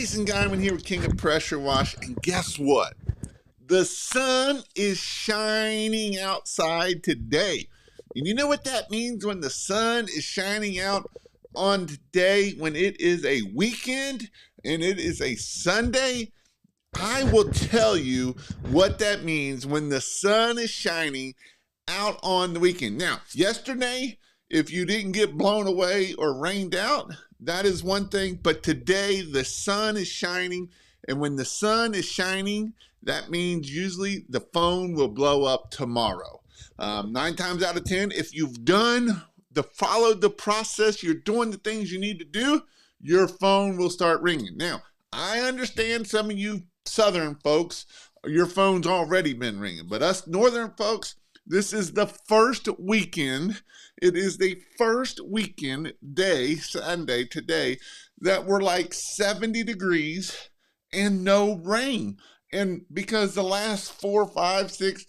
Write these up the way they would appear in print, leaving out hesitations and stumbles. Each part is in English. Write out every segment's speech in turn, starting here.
Jason Guyman here with King of Pressure Wash, and guess what? The sun is shining outside today. And you know what that means when the sun is shining out on today, when it is a weekend and it is a Sunday? I will tell you what that means when the sun is shining out on the weekend. Now, yesterday, if you didn't get blown away or rained out, that is one thing. But today, the sun is shining. And when the sun is shining, that means usually the phone will blow up tomorrow. 9 times out of 10, if you've followed the process, you're doing the things you need to do, your phone will start ringing. Now, I understand some of you Southern folks, your phone's already been ringing. But us Northern folks, this is the first weekend. It is the first weekend day, Sunday, today, that we're like 70 degrees and no rain. And because the last 4, 5, 6,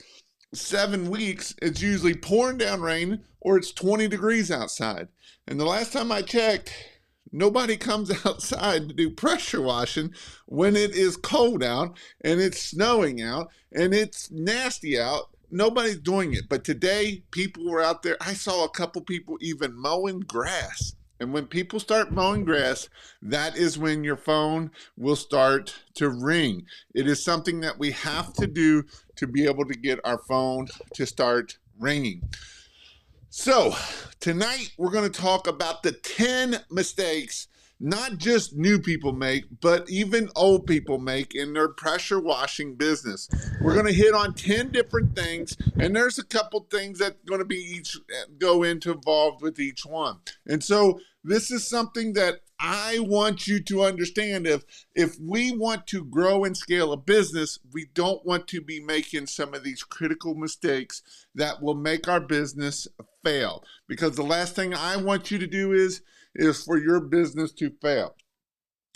7 weeks, it's usually pouring down rain or it's 20 degrees outside. And the last time I checked, nobody comes outside to do pressure washing when it is cold out and it's snowing out and it's nasty out. Nobody's doing it. But today, people were out there. I saw a couple people even mowing grass. And when people start mowing grass, that is when your phone will start to ring. It is something that we have to do to be able to get our phone to start ringing. So tonight we're going to talk about the 10 mistakes not just new people make, but even old people make in their pressure washing business. We're going to hit on 10 different things, and there's a couple things that are going to be involved with each one. And so this is something that I want you to understand. If we want to grow and scale a business, we don't want to be making some of these critical mistakes that will make our business fail. Because the last thing I want you to do is for your business to fail.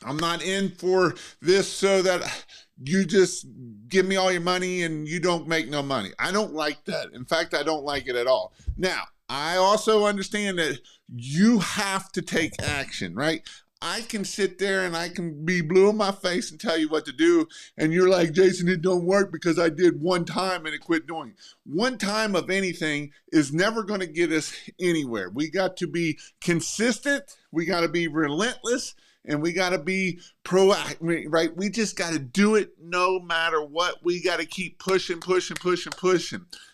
I'm not in for this so that you just give me all your money and you don't make no money. I don't like that. In fact, I don't like it at all. Now, I also understand that you have to take action, right? I can sit there and I can be blue in my face and tell you what to do. And you're like, Jason, it don't work because I did one time and it quit doing. One time of anything is never going to get us anywhere. We got to be consistent. We got to be relentless. And we got to be proactive, right? We just got to do it no matter what. We got to keep pushing.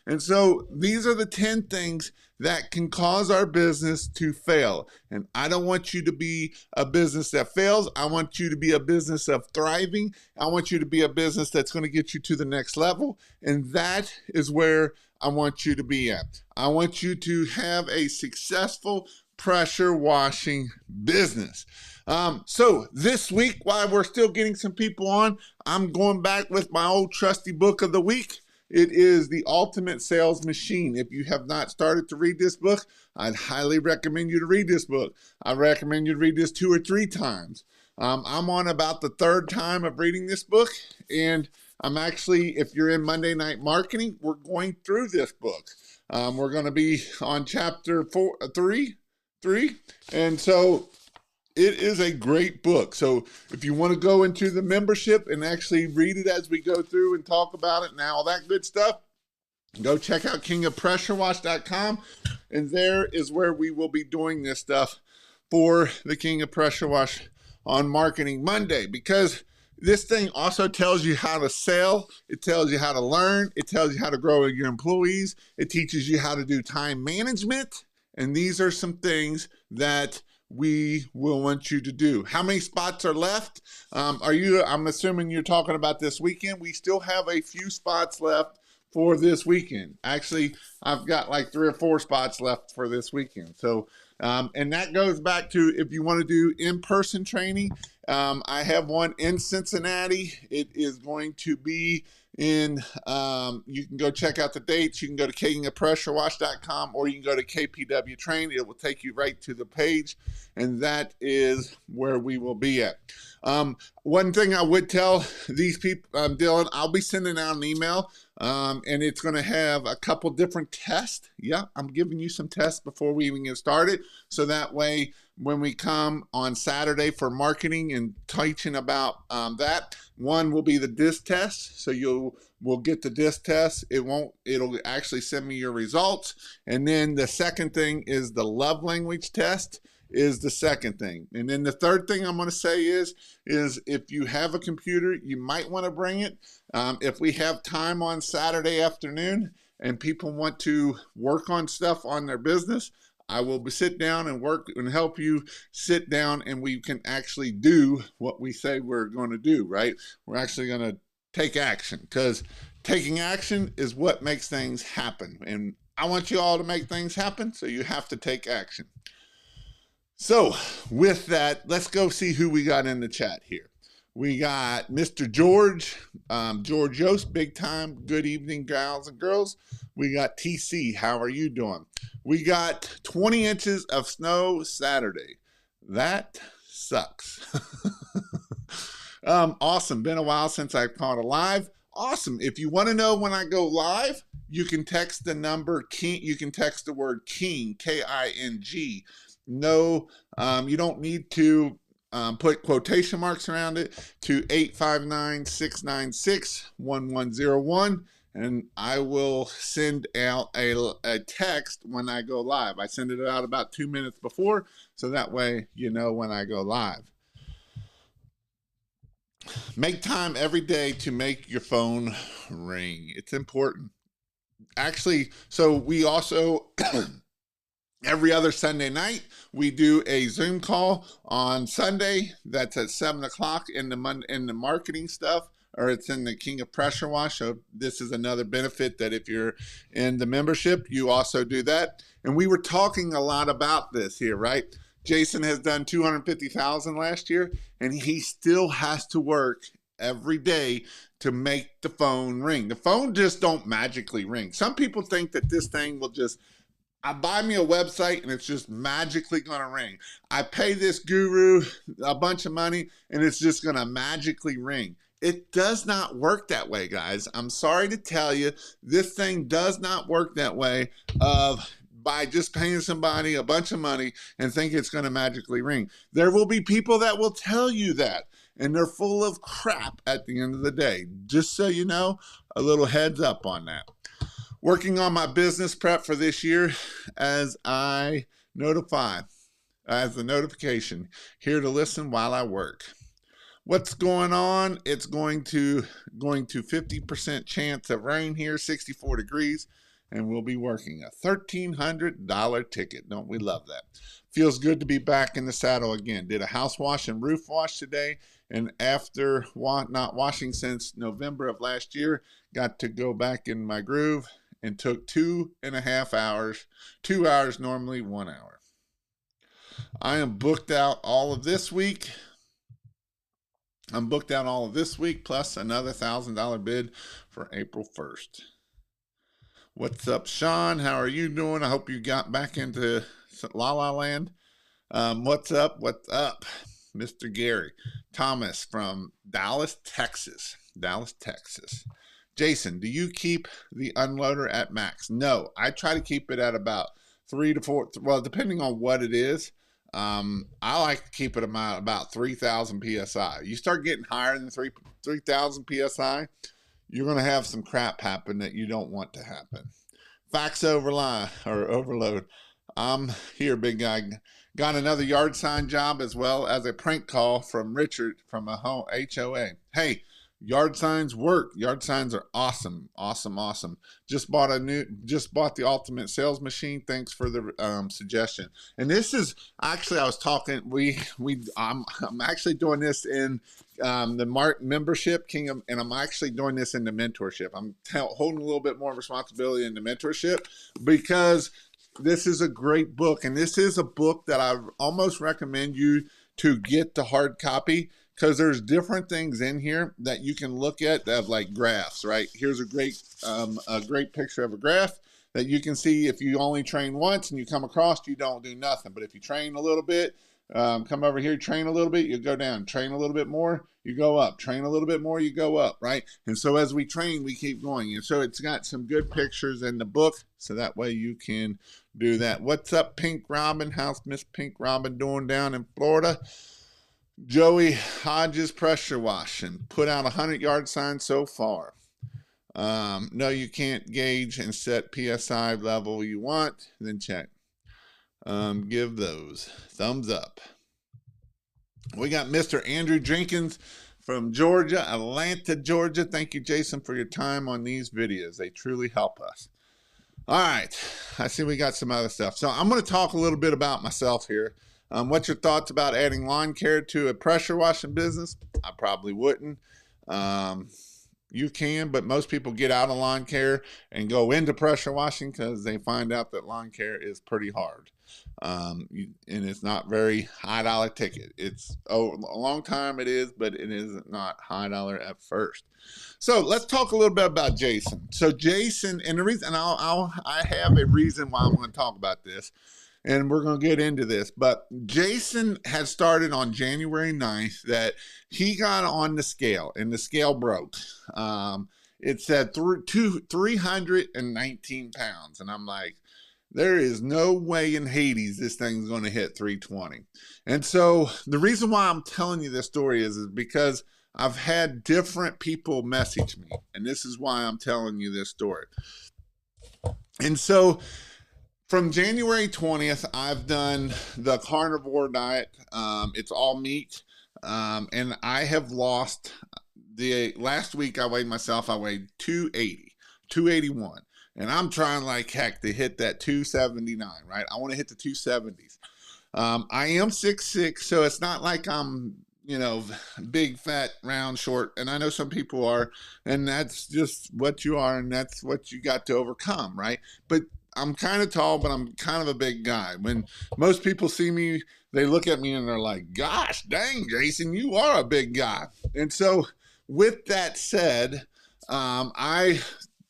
And so these are the 10 things that can cause our business to fail. And I don't want you to be a business that fails. I want you to be a business of thriving. I want you to be a business that's going to get you to the next level. And that is where I want you to be at. I want you to have a successful pressure washing business. So this week, while we're still getting some people on, I'm going back with my old trusty book of the week. It is The Ultimate Sales Machine. If you have not started to read this book, I'd highly recommend you to read this book. I recommend you to read this 2 or 3 times. I'm on about the 3rd time of reading this book, and I'm actually, if you're in Monday Night Marketing, we're going through this book. We're going to be on chapter 3, and so it is a great book. So if you want to go into the membership and actually read it as we go through and talk about it and all that good stuff, go check out kingofpressurewash.com. And there is where we will be doing this stuff for the King of Pressure Wash on Marketing Monday, because this thing also tells you how to sell. It tells you how to learn. It tells you how to grow your employees. It teaches you how to do time management. And these are some things that we will want you to do. How many spots are left? I'm assuming you're talking about this weekend. We still have a few spots left for this weekend. Actually, I've got like 3 or 4 spots left for this weekend. So, and that goes back to if you want to do in-person training. I have one in Cincinnati. It is going to be in, you can go check out the dates. You can go to kingofpressurewash.com or you can go to KPW Train. It will take you right to the page, and that is where we will be at. One thing I would tell these people, Dylan, I'll be sending out an email, and it's going to have a couple different tests. Yeah, I'm giving you some tests before we even get started, so that way when we come on Saturday for marketing and teaching about that. One will be the DISC test. So we'll get the DISC test. It'll actually send me your results. And then the second thing is the love language test is the second thing. And then the third thing I'm going to say is if you have a computer, you might want to bring it. If we have time on Saturday afternoon and people want to work on stuff on their business, I will sit down and work and help you sit down, and we can actually do what we say we're going to do, right? We're actually going to take action, because taking action is what makes things happen. And I want you all to make things happen, so you have to take action. So with that, let's go see who we got in the chat here. We got Mr. George, George Yost, big time. Good evening, gals and girls. We got TC, how are you doing? We got 20 inches of snow Saturday. That sucks. Awesome, been a while since I've caught a live. Awesome, if you want to know when I go live, you can text the number King, you can text the word King, K-I-N-G. No, you don't need to put quotation marks around it, to 859-696-1101, and I will send out a text when I go live. I send it out about 2 minutes before, so that way you know when I go live. Make time every day to make your phone ring. It's important. Actually, so we also every other Sunday night, we do a Zoom call on Sunday. That's at 7 o'clock in the marketing stuff, or it's in the King of Pressure Wash. So this is another benefit, that if you're in the membership, you also do that. And we were talking a lot about this here, right? Jason has done 250,000 last year, and he still has to work every day to make the phone ring. The phone just don't magically ring. Some people think that this thing will just, I buy me a website and it's just magically gonna ring. I pay this guru a bunch of money and it's just gonna magically ring. It does not work that way, guys. I'm sorry to tell you, this thing does not work that way, by just paying somebody a bunch of money and think it's gonna magically ring. There will be people that will tell you that, and they're full of crap at the end of the day. Just so you know, a little heads up on that. Working on my business prep for this year as I notify, as the notification, here to listen while I work. What's going on? It's going to 50% chance of rain here, 64 degrees, and we'll be working a $1,300 ticket. Don't we love that? Feels good to be back in the saddle again. Did a house wash and roof wash today, and after not washing since November of last year, got to go back in my groove, and took 2.5 hours, 2 hours normally, 1 hour. I am booked out all of this week. I'm booked out all of this week, plus another $1,000 bid for April 1st. What's up, Sean? How are you doing? I hope you got back into La La Land. What's up? What's up? Mr. Gary Thomas from Dallas, Texas. Dallas, Texas. Jason, do you keep the unloader at max? No, I try to keep it at about 3 to 4, well, depending on what it is. I like to keep it about 3,000 PSI. You start getting higher than 3,000 PSI, you're going to have some crap happen that you don't want to happen. Fax overload. I'm here, big guy. Got another yard sign job as well as a prank call from Richard from a home HOA. Hey, yard signs work. Yard signs are awesome, awesome, awesome. Just bought the ultimate sales machine. Thanks for the suggestion. And this is actually, I was talking. I'm actually doing this in the membership King, and I'm actually doing this in the mentorship. I'm holding a little bit more responsibility in the mentorship, because this is a great book, and this is a book that I almost recommend you to get the hard copy, because there's different things in here that you can look at that have like graphs, right? Here's a great picture of a graph that you can see if you only train once and you come across, you don't do nothing. But if you train a little bit, come over here, train a little bit, you go down, train a little bit more, you go up, train a little bit more, you go up, right? And so as we train, we keep going. And so it's got some good pictures in the book, so that way you can do that. What's up, Pink Robin? How's Miss Pink Robin doing down in Florida? Joey Hodges pressure washing. Put out 100-yard sign so far. No, you can't gauge and set PSI level you want, then check. Give those thumbs up. We got Mr. Andrew Jenkins from Georgia, Atlanta, Georgia. Thank you, Jason, for your time on these videos. They truly help us. All right, I see we got some other stuff. So I'm going to talk a little bit about myself here. What's your thoughts about adding lawn care to a pressure washing business? I probably wouldn't. You can, but most people get out of lawn care and go into pressure washing because they find out that lawn care is pretty hard. And it's not very high dollar ticket. It's a long time it is, but it is not high dollar at first. So let's talk a little bit about Jason. So Jason, and the reason, and I have a reason why I'm going to talk about this, and we're going to get into this, but Jason had started on January 9th that he got on the scale, and the scale broke. It said 319 pounds, and I'm like, there is no way in Hades this thing's going to hit 320. And so the reason why I'm telling you this story is because I've had different people message me, and this is why I'm telling you this story. And so from January 20th, I've done the carnivore diet. It's all meat. And I have lost last week I weighed myself, I weighed 280, 281. And I'm trying like heck to hit that 279, right? I want to hit the 270s. I am 6'6", so it's not like I'm, big, fat, round, short. And I know some people are, and that's just what you are, and that's what you got to overcome, right? But I'm kind of tall, but I'm kind of a big guy. When most people see me, they look at me and they're like, gosh, dang, Jason, you are a big guy. And so with that said, I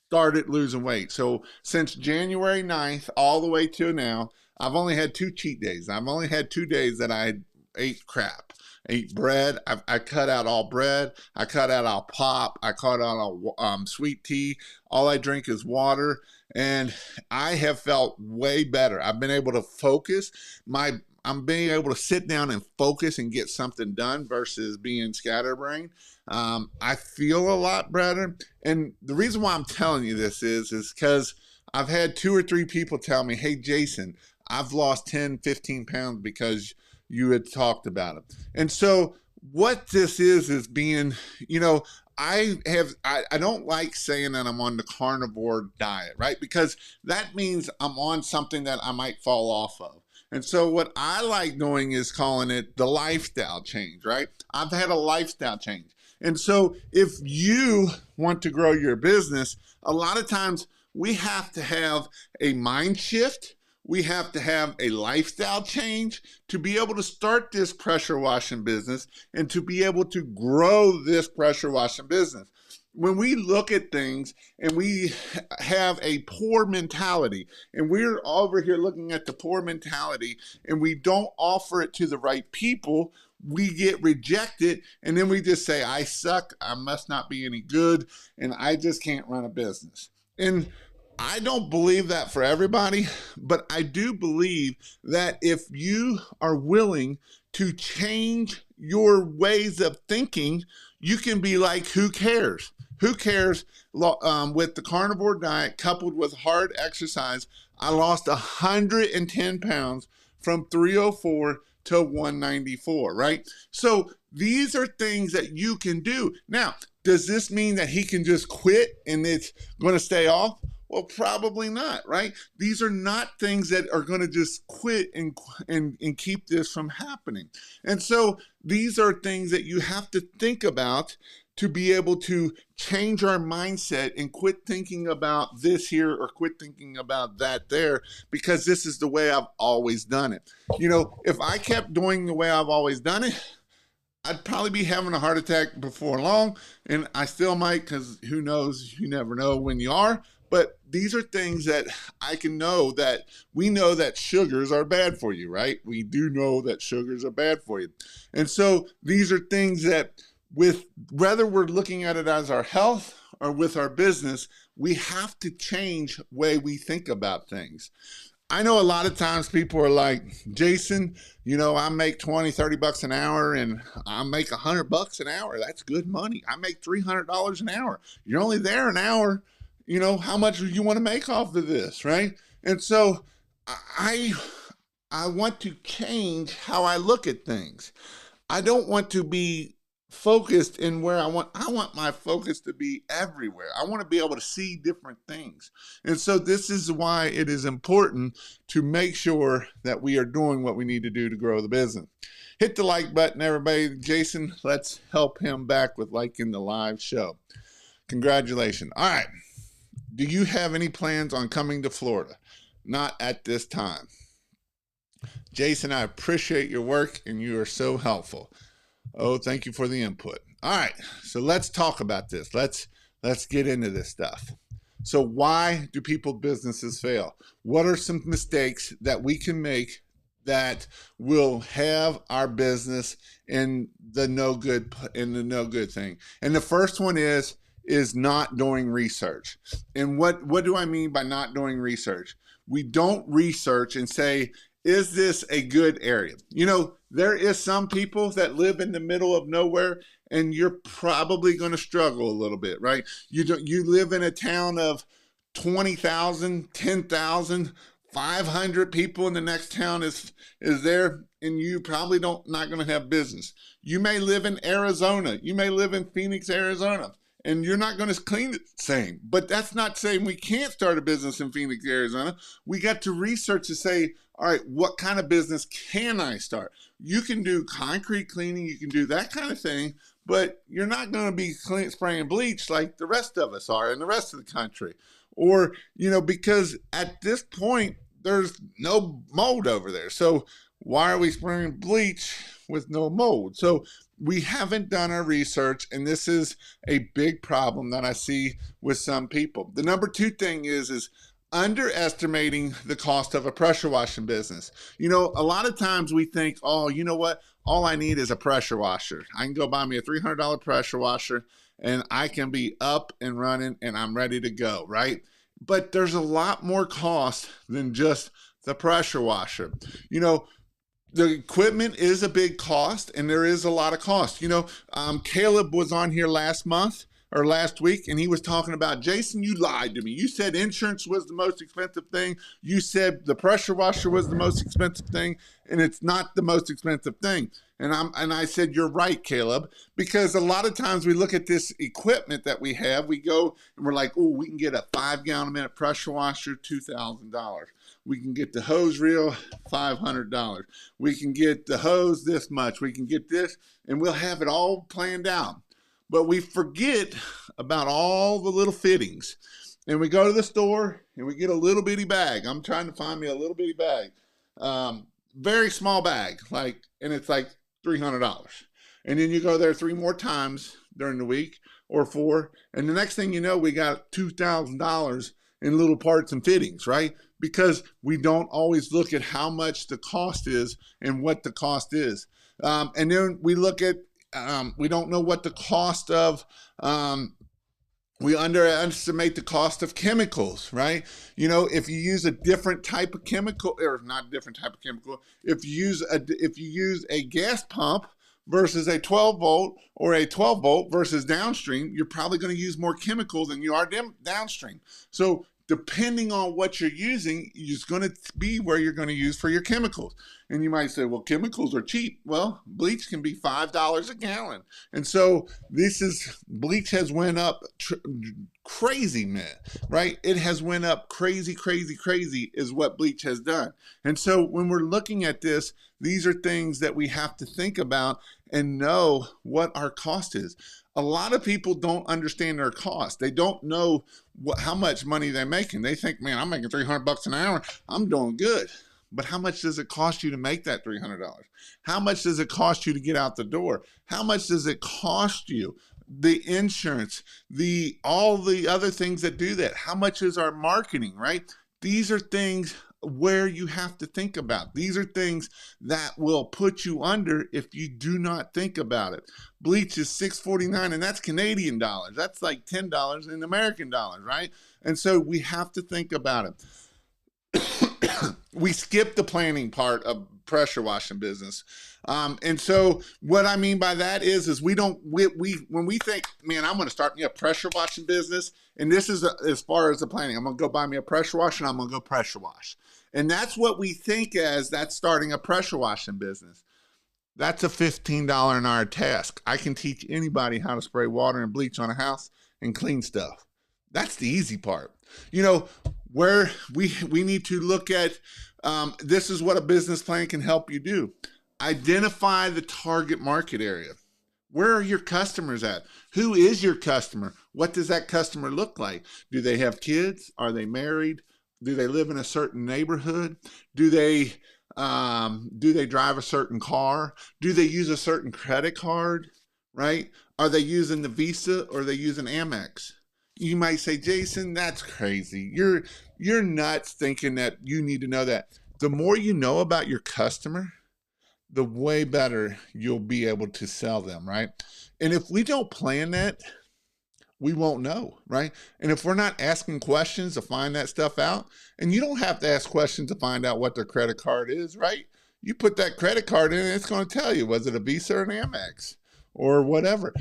started losing weight. So since January 9th all the way to now, I've only had 2 cheat days. I've only had 2 days that I ate crap. Ate bread. I cut out all bread. I cut out all pop. I cut out all sweet tea. All I drink is water. And I have felt way better. I've been able to focus. I'm being able to sit down and focus and get something done versus being scatterbrained. I feel a lot better. And the reason why I'm telling you this is because I've had 2 or 3 people tell me, hey, Jason, I've lost 10, 15 pounds because you had talked about it. And so what this is being, I don't like saying that I'm on the carnivore diet, right? Because that means I'm on something that I might fall off of. And so what I like doing is calling it the lifestyle change, right? I've had a lifestyle change. And so if you want to grow your business, a lot of times we have to have a mind shift. We have to have a lifestyle change to be able to start this pressure washing business and to be able to grow this pressure washing business. When we look at things and we have a poor mentality and we're over here looking at the poor mentality and we don't offer it to the right people, we get rejected and then we just say, I suck, I must not be any good, and I just can't run a business. And I don't believe that for everybody, but I do believe that if you are willing to change your ways of thinking, you can be like, who cares? Who cares? With the carnivore diet coupled with hard exercise, I lost 110 pounds from 304 to 194, right? So these are things that you can do. Now, does this mean that he can just quit and it's going to stay off? Well, probably not, right? These are not things that are going to just quit and keep this from happening. And so these are things that you have to think about to be able to change our mindset and quit thinking about this here or quit thinking about that there, because this is the way I've always done it. If I kept doing the way I've always done it, I'd probably be having a heart attack before long, and I still might, because who knows, you never know when you are. But these are things that I can know that we know that sugars are bad for you, right? We do know that sugars are bad for you. And so these are things that with whether we're looking at it as our health or with our business, we have to change the way we think about things. I know a lot of times people are like, Jason, I make 20, 30 bucks an hour and I make $100 an hour. That's good money. I make $300 an hour. You're only there an hour. How much do you want to make off of this, right? And so I want to change how I look at things. I don't want to be focused in where I want my focus to be everywhere. I want to be able to see different things. And so this is why it is important to make sure that we are doing what we need to do to grow the business. Hit the like button, everybody. Jason, let's help him back with liking the live show. Congratulations. All right. Do you have any plans on coming to Florida? Not at this time. Jason, I appreciate your work and you are so helpful. Oh, thank you for the input. All right, so let's talk about this. Let's get into this stuff. So why do people's businesses fail? What are some mistakes that we can make that will have our business in the no good thing? And the first one is not doing research. And what do I mean by not doing research? We don't research and say, is this a good area? There is some people that live in the middle of nowhere and you're probably going to struggle a little bit, right? You live in a town of 20,000, 10,000, 500 people and the next town is there and you probably not going to have business. You may live in Arizona. You may live in Phoenix, Arizona. And you're not going to clean it the same. But that's not saying we can't start a business in Phoenix, Arizona. We got to research to say, all right, what kind of business can I start? You can do concrete cleaning. You can do that kind of thing. But you're not going to be spraying bleach like the rest of us are in the rest of the country. Or, because at this point, there's no mold over there. So why are we spraying bleach with no mold? So we haven't done our research, and this is a big problem that I see with some people. The number two thing is underestimating the cost of a pressure washing business. A lot of times we think, oh, you know what? All I need is a pressure washer. I can go buy me a $300 pressure washer and I can be up and running and I'm ready to go, right? But there's a lot more cost than just the pressure washer. The equipment is a big cost and there is a lot of cost. Caleb was on here last week and he was talking about, Jason, you lied to me. You said insurance was the most expensive thing. You said the pressure washer was the most expensive thing, and it's not the most expensive thing. And I said, you're right, Caleb, because a lot of times we look at this equipment that we have, we go and we're like, oh, we can get a 5-gallon a minute pressure washer, $2,000. We can get the hose reel, $500. We can get the hose this much. We can get this, and we'll have it all planned out. But we forget about all the little fittings. And we go to the store and we get a little bitty bag. I'm trying to find me a little bitty bag. Very small bag, and it's like $300. And then you go there 3 more times during the week or 4. And the next thing you know, we got $2,000 in little parts and fittings, right? Because we don't always look at how much the cost is and what the cost is. And then we look at, we don't know what the cost of, we underestimate the cost of chemicals, right? If you use a different type of chemical, or not a different type of chemical, if you use a gas pump versus a 12 volt or a 12 volt versus downstream, you're probably going to use more chemicals than you are downstream. So depending on what you're using, is going to be where you're going to use for your chemicals. And you might say, well, chemicals are cheap. Well, bleach can be $5 a gallon. And so bleach has went up crazy, man, right? It has went up crazy is what bleach has done. And so when we're looking at this, these are things that we have to think about and know what our cost is. A lot of people don't understand their cost. They don't know how much money they're making. They think, man, I'm making $300 an hour. I'm doing good. But how much does it cost you to make that $300? How much does it cost you to get out the door? How much does it cost you? the insurance, all the other things that do that. How much is our marketing, right? These are things where you have to think about. These are things that will put you under if you do not think about it. Bleach is $6.49, and that's Canadian dollars. That's like $10 in American dollars, right? And so we have to think about it. We skip the planning part of pressure washing business. And so what I mean by that is we when we think, man, I'm going to start me a pressure washing business, and this is as far as the planning, I'm going to go buy me a pressure washer and I'm going to go pressure wash. And that's what we think as that's starting a pressure washing business. That's a $15 an hour task. I can teach anybody how to spray water and bleach on a house and clean stuff. That's the easy part. Where we need to look at, this is what a business plan can help you do. Identify the target market area. Where are your customers at? Who is your customer? What does that customer look like? Do they have kids? Are they married? Do they live in a certain neighborhood? Do they drive a certain car? Do they use a certain credit card, right? Are they using the Visa or are they using Amex? You might say, Jason, that's crazy. You're nuts thinking that you need to know that. The more you know about your customer, the way better you'll be able to sell them, right? And if we don't plan that, we won't know, right? And if we're not asking questions to find that stuff out, and you don't have to ask questions to find out what their credit card is, right? You put that credit card in and it's going to tell you, was it a Visa or an Amex or whatever?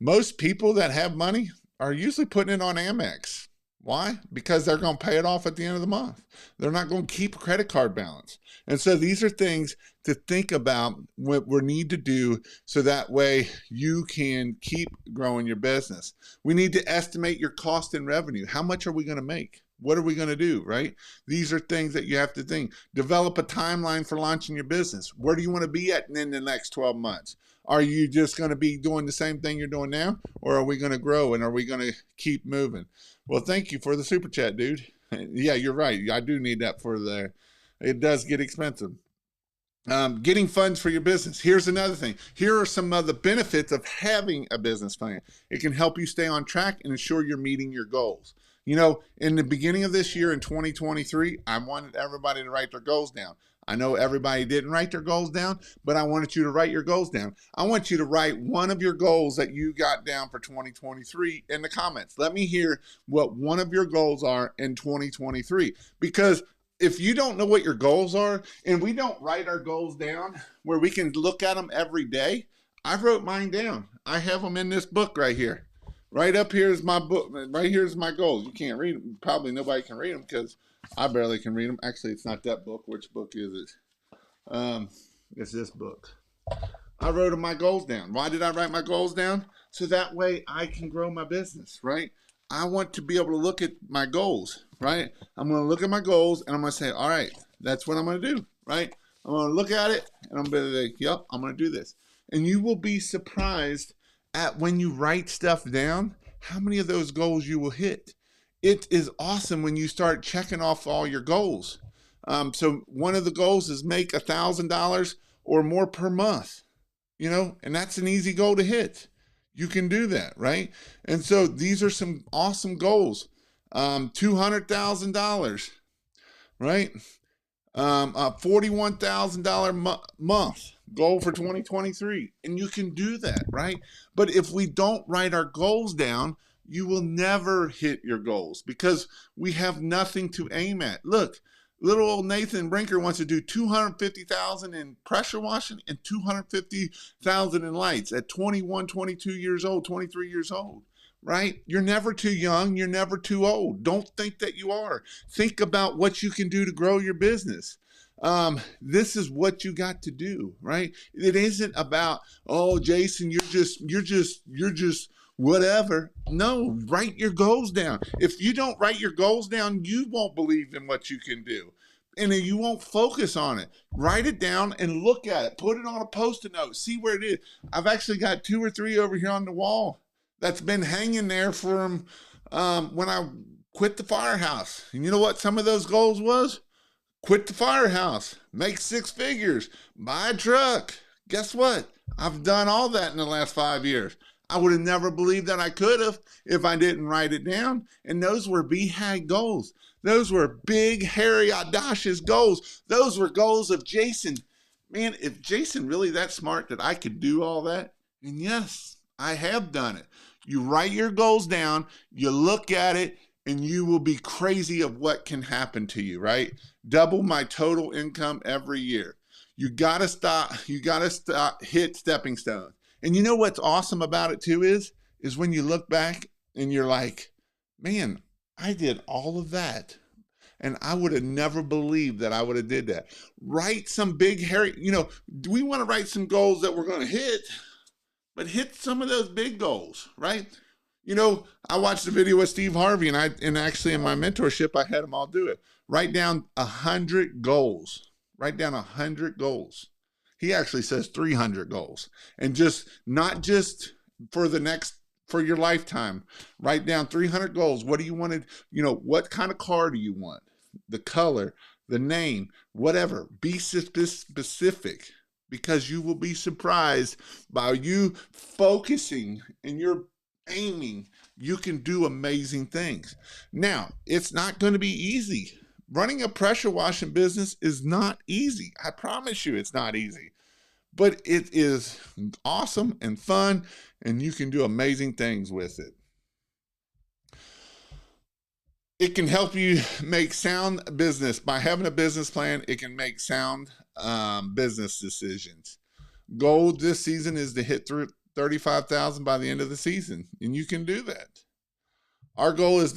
Most people that have money are usually putting it on Amex. Why? Because they're going to pay it off at the end of the month. They're not going to keep a credit card balance. And so these are things to think about what we need to do so that way you can keep growing your business. We need to estimate your cost and revenue. How much are we going to make? What are we going to do, right? These are things that you have to think. Develop a timeline for launching your business. Where do you want to be at in the next 12 months? Are you just going to be doing the same thing you're doing now? Or are we going to grow and are we going to keep moving? Well, thank you for the super chat, dude. Yeah, you're right. I do need that it does get expensive. Getting funds for your business. Here's another thing. Here are some of the benefits of having a business plan. It can help you stay on track and ensure you're meeting your goals. In the beginning of this year in 2023, I wanted everybody to write their goals down. I know everybody didn't write their goals down, but I wanted you to write your goals down. I want you to write one of your goals that you got down for 2023 in the comments. Let me hear what one of your goals are in 2023. Because if you don't know what your goals are and we don't write our goals down where we can look at them every day, I wrote mine down. I have them in this book right here. Right up here is my book. Right here is my goals. You can't read them. Probably nobody can read them because I barely can read them. Actually, it's not that book. Which book is it? It's this book. I wrote my goals down. Why did I write my goals down? So that way I can grow my business, right? I want to be able to look at my goals, right? I'm going to look at my goals and I'm going to say, all right, that's what I'm going to do, right? I'm going to look at it and I'm going to be like, yep, I'm going to do this. And you will be surprised at when you write stuff down, how many of those goals you will hit. It is awesome when you start checking off all your goals. So one of the goals is make $1,000 or more per month, and that's an easy goal to hit. You can do that, right? And so these are some awesome goals. $200,000, right? $41,000 month goal for 2023. And you can do that, right? But if we don't write our goals down, you will never hit your goals because we have nothing to aim at. Look, little old Nathan Brinker wants to do $250,000 in pressure washing and $250,000 in lights at 21, 22 years old, 23 years old, right? You're never too young. You're never too old. Don't think that you are. Think about what you can do to grow your business. This is what you got to do, right? It isn't about, oh, Jason, you're just whatever. No, write your goals down. If you don't write your goals down, you won't believe in what you can do. And then you won't focus on it. Write it down and look at it. Put it on a Post-it note. See where it is. I've actually got 2 or 3 over here on the wall that's been hanging there from when I quit the firehouse. And you know what some of those goals was? Quit the firehouse, make 6 figures, buy a truck. Guess what? I've done all that in the last 5 years. I would have never believed that I could have if I didn't write it down. And those were BHAG goals. Those were big, hairy, audacious goals. Those were goals of Jason. Man, if Jason really that smart that I could do all that, and yes, I have done it. You write your goals down, you look at it, and you will be crazy of what can happen to you, right? Double my total income every year. You gotta stop, hit stepping stones. And you know what's awesome about it too is when you look back and you're like, man, I did all of that. And I would have never believed that I would have did that. Write some big, hairy, we want to write some goals that we're going to hit, but hit some of those big goals, right? I watched a video with Steve Harvey, and actually in my mentorship, I had them all do it. Write down 100 goals. Write down 100 goals. He actually says 300 goals, and not just for your lifetime. Write down 300 goals. What do you want to, what kind of car do you want? The color, the name, whatever. Be specific, because you will be surprised by you focusing and you're aiming. You can do amazing things. Now, it's not going to be easy. Running a pressure washing business is not easy. I promise you it's not easy. But it is awesome and fun, and you can do amazing things with it. It can help you make sound business. By having a business plan, it can make sound business decisions. Goal this season is to hit 35,000 by the end of the season, and you can do that. Our goal is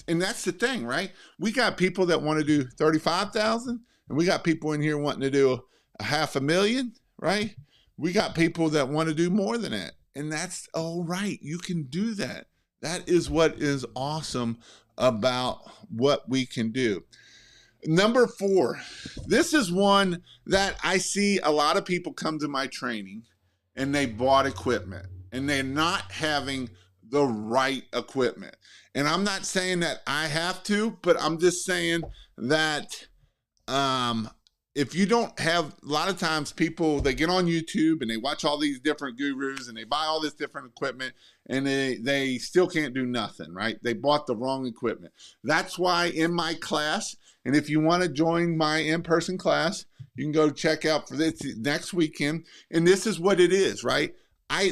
and that's the thing, right? We got people that want to do 35,000, and we got people in here wanting to do $500,000, right? We got people that want to do more than that, and that's all right. You can do that. That is what is awesome about what we can do. Number 4, this is one that I see a lot of people come to my training and they bought equipment and they're not having the right equipment. And I'm not saying that I have to, but I'm just saying that if you don't have, a lot of times people, they get on YouTube and they watch all these different gurus and they buy all this different equipment and they still can't do nothing, right? They bought the wrong equipment. That's why in my class, and if you want to join my in-person class, you can go check out for this next weekend. And this is what it is, right?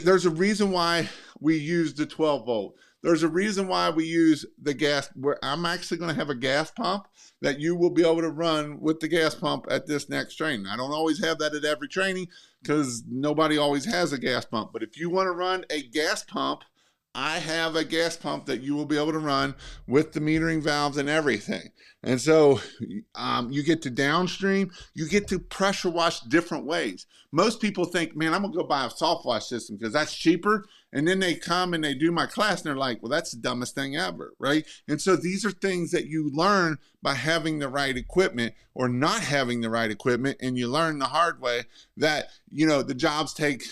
There's a reason why we use the 12 volt. There's a reason why we use the gas. I'm actually going to have a gas pump that you will be able to run with the gas pump at this next training. I don't always have that at every training because nobody always has a gas pump. But if you want to run a gas pump, I have a gas pump that you will be able to run with the metering valves and everything. And so you get to downstream, you get to pressure wash different ways. Most people think, man, I'm going to go buy a soft wash system because that's cheaper. And then they come and they do my class and they're like, well, that's the dumbest thing ever, right? And so these are things that you learn by having the right equipment or not having the right equipment. And you learn the hard way that, the jobs take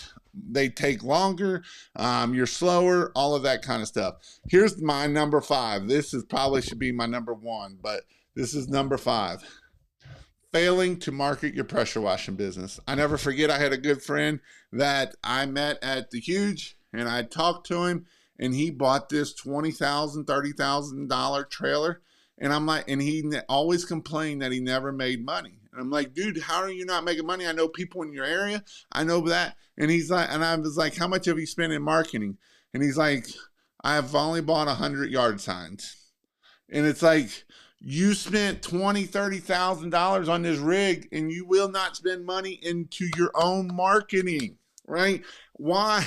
longer, you're slower, all of that kind of stuff. Here's my number 5. This probably should be my number 1, but this is number 5. Failing to market your pressure washing business. I never forget, I had a good friend that I met at the Huge, and I talked to him, and he bought this $20,000, $30,000 trailer. And I'm like, and he always complained that he never made money. And I'm like, dude, how are you not making money? I know people in your area. I know that. And he's like, and I was like, how much have you spent in marketing? And he's like, I've only bought 100 yard signs. And it's like, you spent $20,000, $30,000 on this rig, and you will not spend money into your own marketing, right? Why?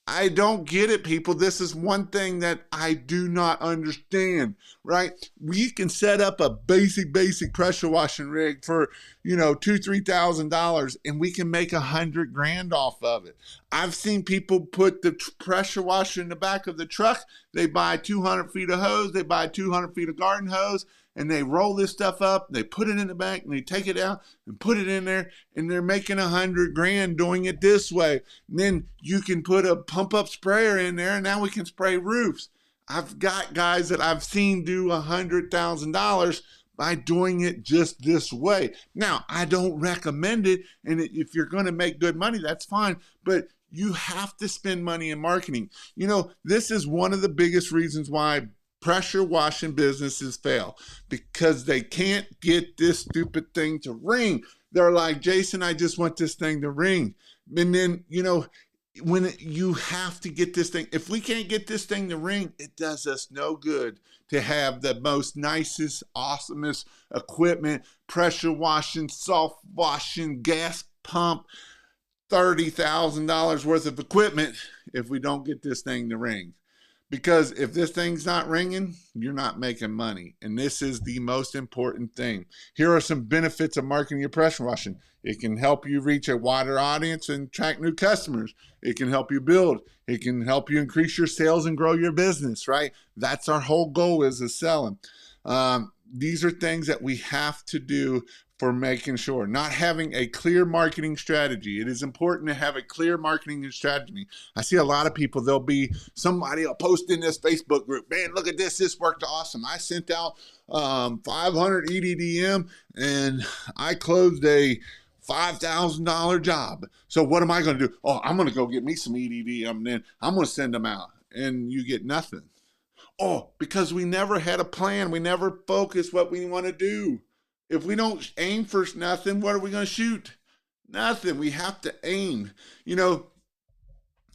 I don't get it, people. This is one thing that I do not understand, right? We can set up a basic pressure washing rig for, $2,000-$3,000, and we can make $100,000 off of it. I've seen people put the pressure washer in the back of the truck. They buy 200 feet of hose. They buy 200 feet of garden hose. And they roll this stuff up, they put it in the back, and they take it out and put it in there, and they're making $100,000 doing it this way. And then you can put a pump-up sprayer in there, and now we can spray roofs. I've got guys that I've seen do $100,000 by doing it just this way. Now, I don't recommend it, and if you're going to make good money, that's fine. But You have to spend money in marketing. You know, this is one of the biggest reasons why pressure washing businesses fail, because they can't get this stupid thing to ring. They're like, Jason, I just want this thing to ring. And then, you know, you have to get this thing, if we can't get this thing to ring, it does us no good to have the most nicest, awesomest equipment, pressure washing, soft washing, gas pump, $30,000 worth of equipment if we don't get this thing to ring. Because if this thing's not ringing, you're not making money. And this is the most important thing. Here are some benefits of marketing your pressure washing. It can help you reach a wider audience and attract new customers. It can help you build. It can help you increase your sales and grow your business, right? That's our whole goal, is selling. These are things that we have to do for making sure. Not having a clear marketing strategy. It is important to have a clear marketing strategy. I see a lot of people, somebody will post in this Facebook group, man, look at this, this worked awesome. I sent out 500 EDDM and I closed a $5,000 job. So what am I going to do? Oh, I'm going to go get me some EDDM and then I'm going to send them out. And you get nothing. Oh, because we never had a plan. We never focused what we want to do. If we don't aim for nothing, what are we going to shoot? Nothing. We have to aim. You know,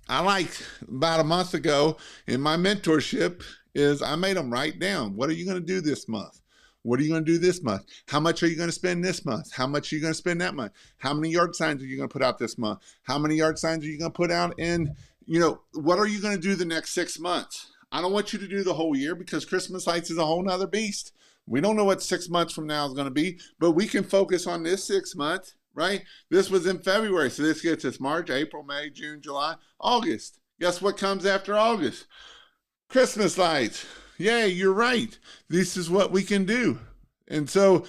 I like about a month ago in my mentorship is I made them write down. What are you going to do this month? What are you going to do this month? How much are you going to spend this month? How much are you going to spend that month? How many yard signs are you going to put out this month? How many yard signs are you going to put out in, you know, what are you going to do the next 6 months? I don't want you to do the whole year because Christmas lights is a whole nother beast. We don't know what 6 months from now is going to be, but we can focus on this 6 months, right? This was in February, so this gets us March, April, May, June, July, August. Guess what comes after August? Christmas lights. Yeah, you're right. This is what we can do. And so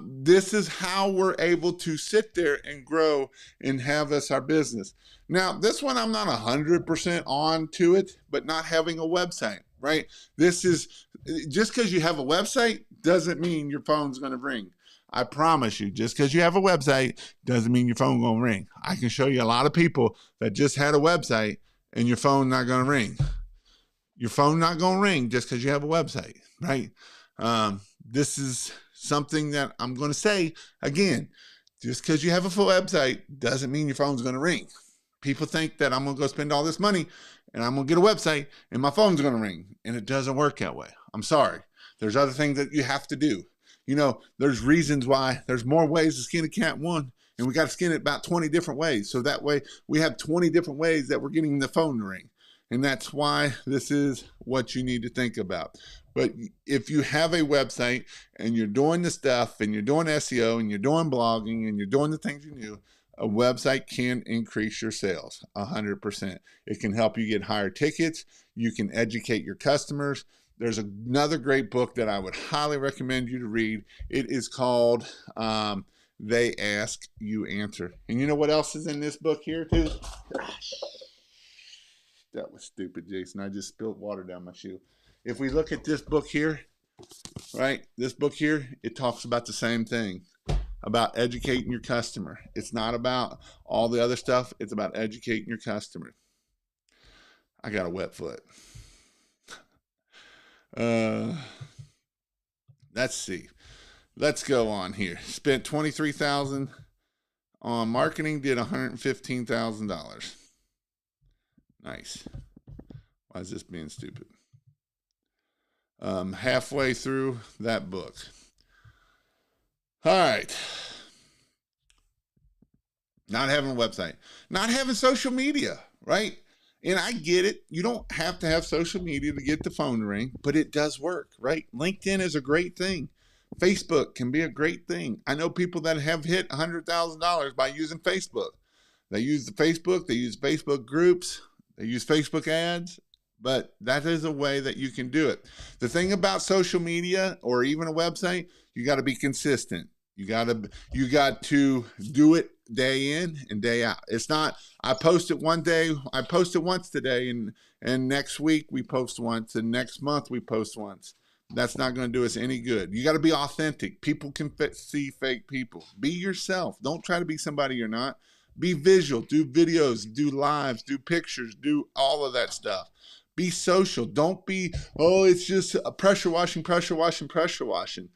this is how we're able to sit there and grow and have us our business. Now, this one I'm not 100% on to it, but not having a website, right? This is just because you have a website doesn't mean your phone's going to ring. I promise you, just because you have a website doesn't mean your phone going to ring. I can show you a lot of people that just had a website and your phone not going to ring. Your phone not going to ring just because you have a website, right? This is something that I'm going to say again, just because you have a full website doesn't mean your phone's going to ring. People think that I'm going to go spend all this money and I'm going to get a website and my phone's going to ring, and it doesn't work that way. I'm sorry. There's other things that you have to do. You know, there's reasons why there's more ways to skin a cat one, and we got to skin it about 20 different ways. So that way we have 20 different ways that we're getting the phone to ring. And that's why this is what you need to think about. But if you have a website and you're doing the stuff and you're doing SEO and you're doing blogging and you're doing the things you do, a website can increase your sales 100%. It can help you get higher tickets. You can educate your customers. There's another great book that I would highly recommend you to read. It is called They Ask, You Answer. And you know what else is in this book here too? Gosh, that was stupid, Jason. I just spilled water down my shoe. If we look at this book here, right? This book here, it talks about the same thing, about educating your customer. It's not about all the other stuff. It's about educating your customer. I got a wet foot. Let's see. Let's go on here. Spent $23,000 on marketing, did $115,000. Nice. Why is this being stupid? Halfway through that book. All right. Not having a website, not having social media, right? And I get it. You don't have to have social media to get the phone to ring, but it does work, right? LinkedIn is a great thing. Facebook can be a great thing. I know people that have hit $100,000 by using Facebook. They use the Facebook, they use Facebook groups, they use Facebook ads, but that is a way that you can do it. The thing about social media or even a website, you got to be consistent. You got to do it day in and day out. It's not, I post it one day, I post it once today, and next week we post once, and next month we post once. That's not going to do us any good. You got to be authentic. People can see fake people. Be yourself. Don't try to be somebody you're not. Be visual, do videos, do lives, do pictures, do all of that stuff. Be social. Don't be, oh, it's just pressure washing, pressure washing, pressure washing.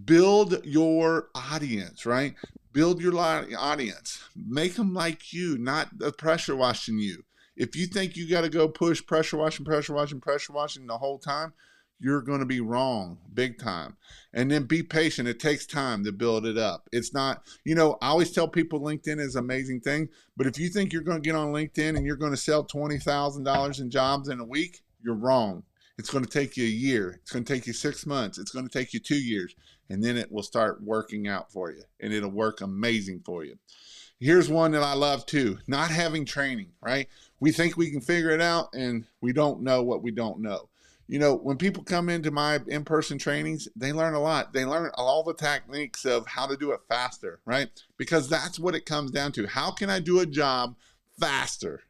Build your audience, right? Build your audience. Make them like you, not the pressure washing you. If you think you got to go push pressure washing, pressure washing, pressure washing the whole time, you're going to be wrong big time. And then be patient. It takes time to build it up. It's not, I always tell people LinkedIn is an amazing thing, but if you think you're going to get on LinkedIn and you're going to sell $20,000 in jobs in a week, you're wrong. It's going to take you a year. It's going to take you 6 months. It's going to take you 2 years. And then it will start working out for you. And it'll work amazing for you. Here's one that I love too. Not having training, right? We think we can figure it out and we don't know what we don't know. When people come into my in-person trainings, they learn a lot. They learn all the techniques of how to do it faster, right? Because that's what it comes down to. How can I do a job faster?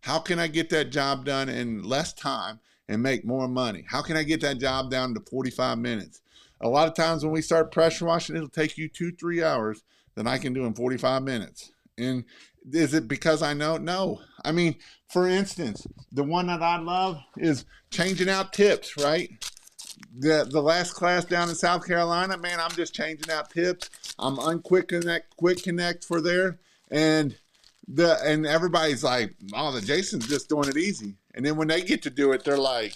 How can I get that job done in less time and make more money? How can I get that job down to 45 minutes? A lot of times when we start pressure washing, it'll take you 2-3 hours that I can do in 45 minutes. And is it because I know? No. I mean, for instance, the one that I love is changing out tips, right? The last class down in South Carolina, man, I'm just changing out tips. I'm on quick connect for there. And everybody's like, oh, the Jason's just doing it easy. And then when they get to do it, they're like,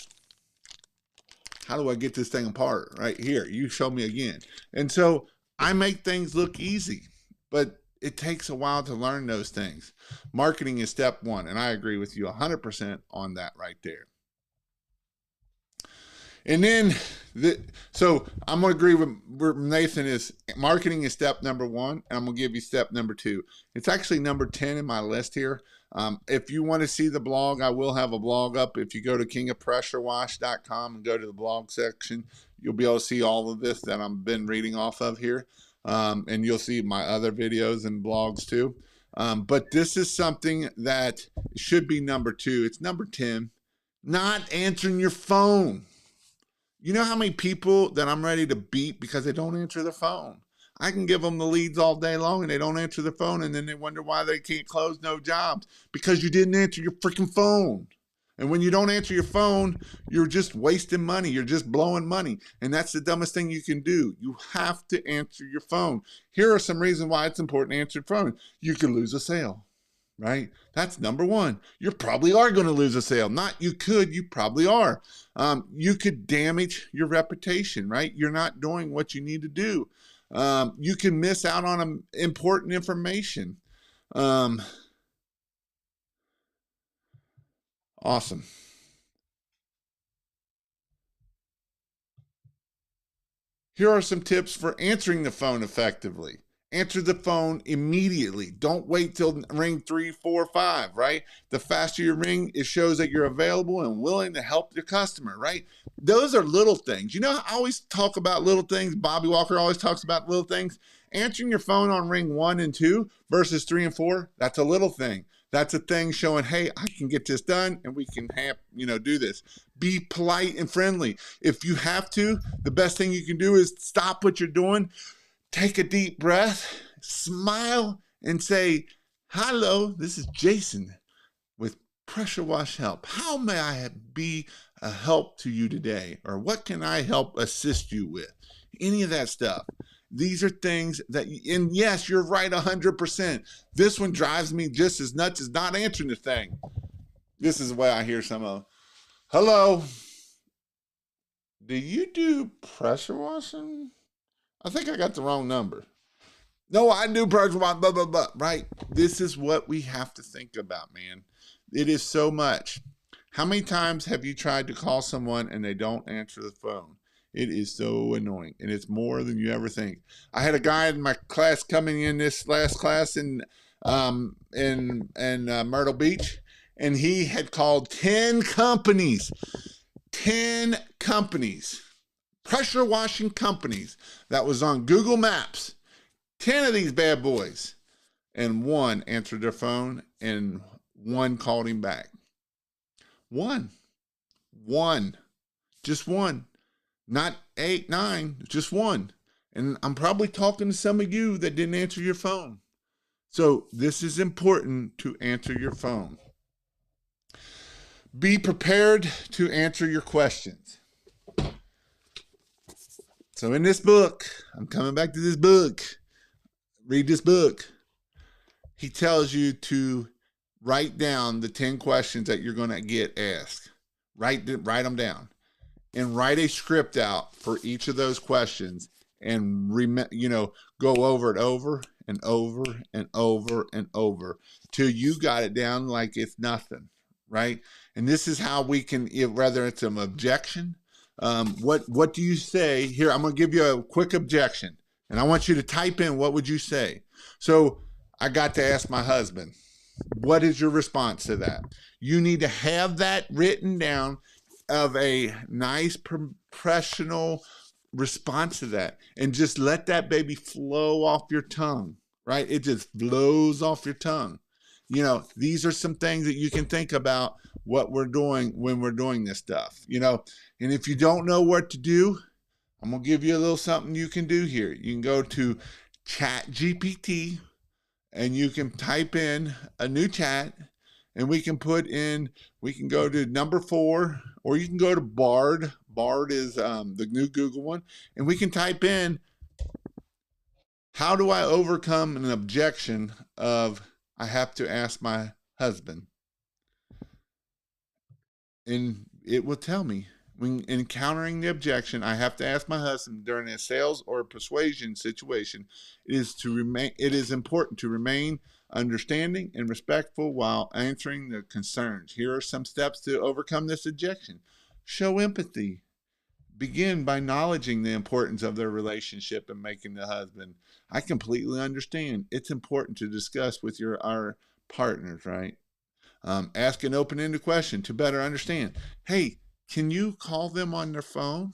how do I get this thing apart? Right here, you show me again. And so I make things look easy, but it takes a while to learn those things. Marketing is step one, and I agree with you 100% on that right there. And then, so I'm going to agree with Nathan is marketing is step number one, and I'm going to give you step number two. It's actually number 10 in my list here. If you want to see the blog, I will have a blog up. If you go to kingofpressurewash.com and go to the blog section, you'll be able to see all of this that I've been reading off of here. And you'll see my other videos and blogs too. But this is something that should be number 2. It's number 10, not answering your phone. You know how many people that I'm ready to beat because they don't answer their phone? I can give them the leads all day long and they don't answer their phone, and then they wonder why they can't close no jobs because you didn't answer your freaking phone. And when you don't answer your phone, you're just wasting money. You're just blowing money. And that's the dumbest thing you can do. You have to answer your phone. Here are some reasons why it's important to answer your phone. You could lose a sale, right? That's number one. You probably are going to lose a sale. Not you could, you probably are. You could damage your reputation, right? You're not doing what you need to do. You can miss out on important information. Awesome. Here are some tips for answering the phone effectively. Answer the phone immediately. Don't wait till ring 3, 4, 5, right? The faster you ring, it shows that you're available and willing to help your customer, right? Those are little things. I always talk about little things. Bobby Walker always talks about little things. Answering your phone on ring 1 and 2 versus 3 and 4, that's a little thing. That's a thing showing, hey, I can get this done and we can do this. Be polite and friendly. If you have to, the best thing you can do is stop what you're doing, take a deep breath, smile, and say, hello, this is Jason with Pressure Wash Help. How may I be a help to you today? Or what can I help assist you with? Any of that stuff. These are things that, and yes, you're right 100%. This one drives me just as nuts as not answering the thing. This is the way I hear some of, hello, do you do pressure washing? I think I got the wrong number. No, I do pressure washing, blah, blah, blah, right? This is what we have to think about, man. It is so much. How many times have you tried to call someone and they don't answer the phone? It is so annoying, and it's more than you ever think. I had a guy in my class coming in this last class in Myrtle Beach, and he had called 10 companies, pressure washing companies that was on Google Maps, 10 of these bad boys, and one answered their phone, and one called him back. One, just one. Not 8, 9, just one. And I'm probably talking to some of you that didn't answer your phone. So this is important to answer your phone. Be prepared to answer your questions. So in this book, I'm coming back to this book. Read this book. He tells you to write down the 10 questions that you're going to get asked. Write them down and write a script out for each of those questions and go over it over and over and over and over till you got it down like it's nothing, right? And this is how we can, whether it's an objection, what do you say? Here, I'm going to give you a quick objection, and I want you to type in what would you say. So I got to ask my husband, what is your response to that? You need to have that written down of a nice professional response to that, and just let that baby flow off your tongue, right? It just flows off your tongue. These are some things that you can think about what we're doing when we're doing this stuff, and if you don't know what to do, I'm going to give you a little something you can do here. You can go to ChatGPT and you can type in a new chat, and we can go to number 4, or you can go to Bard. Bard is the new Google one, and we can type in, how do I overcome an objection of I have to ask my husband? And it will tell me, when encountering the objection, I have to ask my husband during a sales or persuasion situation, it is important to remain understanding and respectful while answering the concerns. Here are some steps to overcome this objection. Show empathy. Begin by acknowledging the importance of their relationship and making the husband. I completely understand. It's important to discuss with our partners, right? Ask an open-ended question to better understand. Hey, can you call them on their phone?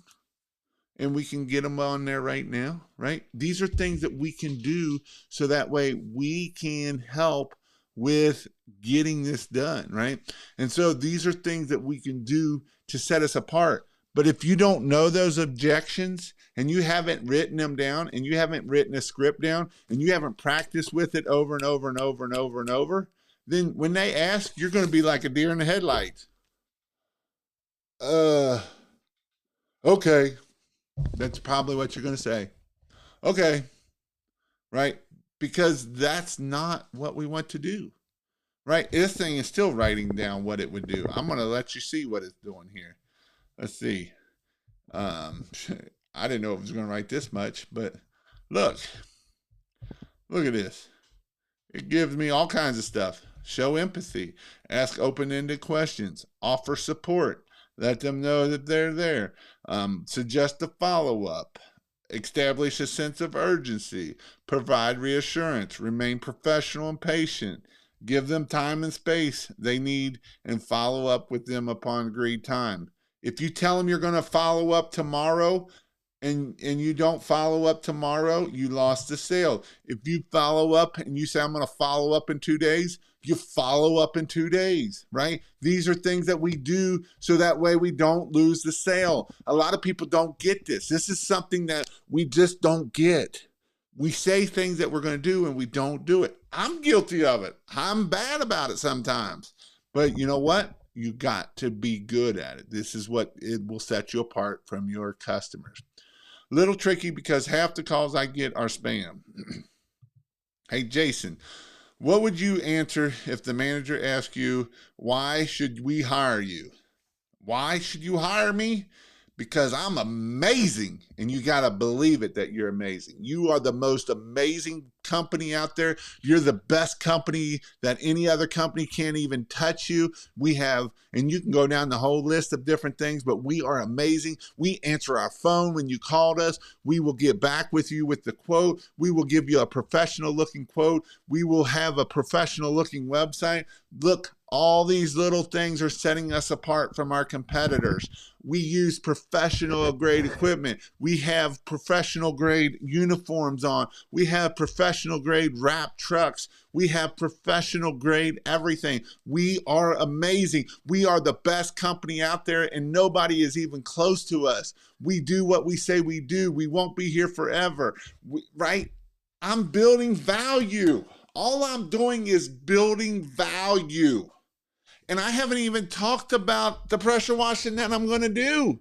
And we can get them on there right now, right? These are things that we can do so that way we can help with getting this done, right? And so these are things that we can do to set us apart. But if you don't know those objections and you haven't written them down and you haven't written a script down and you haven't practiced with it over and over and over and over and over, then when they ask, you're going to be like a deer in the headlights. Okay. That's probably what you're going to say. Okay. Right? Because that's not what we want to do. Right? This thing is still writing down what it would do. I'm going to let you see what it's doing here. Let's see. I didn't know it was going to write this much, but look at this. It gives me all kinds of stuff. Show empathy, ask open-ended questions, offer support, let them know that they're there, suggest a follow-up, establish a sense of urgency, provide reassurance, remain professional and patient, give them time and space they need, and follow up with them upon agreed time. If you tell them you're going to follow up tomorrow and you don't follow up tomorrow, you lost the sale. If you follow up and you say, I'm going to follow up in 2 days, you follow up in 2 days, right? These are things that we do so that way we don't lose the sale. A lot of people don't get this. This is something that we just don't get. We say things that we're going to do and we don't do it. I'm guilty of it. I'm bad about it sometimes. But you know what? You got to be good at it. This is what it will set you apart from your customers. Little tricky because half the calls I get are spam. Hey, Jason, what would you answer if the manager asked you, why should we hire you? Why should you hire me? Because I'm amazing, and you got to believe it that you're amazing. You are the most amazing company out there. You're the best company that any other company can't even touch you. We have, and you can go down the whole list of different things, but we are amazing. We answer our phone when you called us. We will get back with you with the quote. We will give you a professional looking quote. We will have a professional looking website. Look, all these little things are setting us apart from our competitors. We use professional grade equipment. We have professional grade uniforms on. We have professional grade wrap trucks. We have professional grade everything. We are amazing. We are the best company out there, and nobody is even close to us. We do what we say we do. We won't be here forever, right? I'm building value. All I'm doing is building value. And I haven't even talked about the pressure washing that I'm going to do.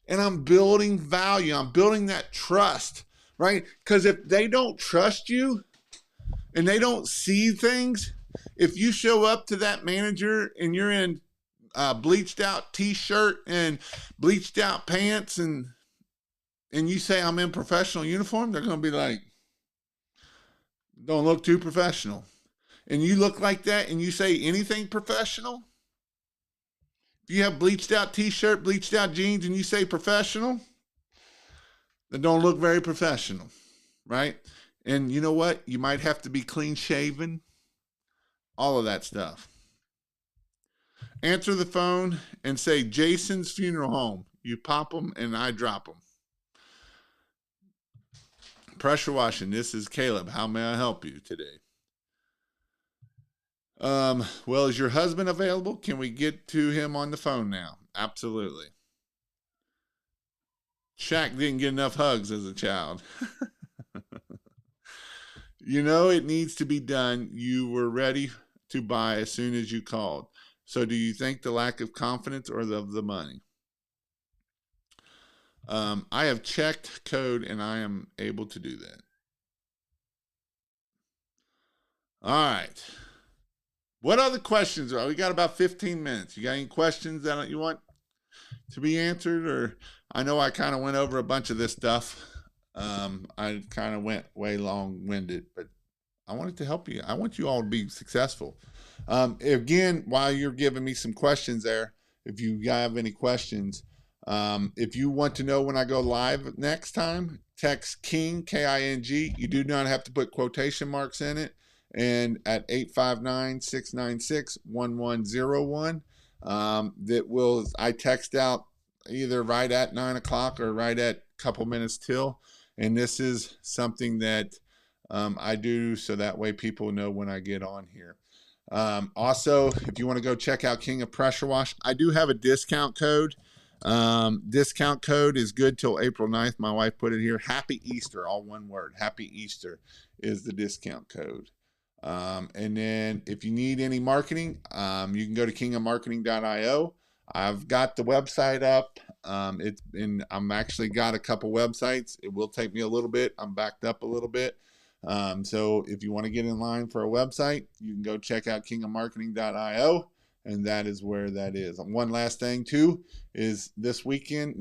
And I'm building value. I'm building that trust, right? Because if they don't trust you and they don't see things, if you show up to that manager and you're in bleached out t-shirt and bleached out pants and you say I'm in professional uniform, they're going to be like, don't look too professional. And you look like that and you say anything professional, if you have bleached out t-shirt, bleached out jeans, and you say professional, then don't look very professional, right? And you know what? You might have to be clean shaven, all of that stuff. Answer the phone and say Jason's Funeral Home. You pop them and I drop them. Pressure washing. This is Caleb. How may I help you today? Well, is your husband available? Can we get to him on the phone now? Absolutely. Shaq didn't get enough hugs as a child. You know it needs to be done. You were ready to buy as soon as you called. So do you think the lack of confidence or the money? I have checked code and I am able to do that. All right. What other questions are? We got about 15 minutes. You got any questions that you want to be answered? Or I know I kind of went over a bunch of this stuff. I kind of went way long-winded, but I wanted to help you. I want you all to be successful. Again, while you're giving me some questions there, if you have any questions, if you want to know when I go live next time, text King, K-I-N-G. You do not have to put quotation marks in it. And at 859-696-1101, I text out either right at 9 o'clock or right at a couple minutes till. And this is something that I do so that way people know when I get on here. Also, if you want to go check out King of Pressure Wash, I do have a discount code. Discount code is good till April 9th. My wife put it here. Happy Easter, all one word. Happy Easter is the discount code. And then if you need any marketing, you can go to kingofmarketing.io. I've got the website up. I'm actually got a couple websites. It will take me a little bit. I'm backed up a little bit. So if you want to get in line for a website, you can go check out kingofmarketing.io, and that is where that is. And one last thing too is next weekend,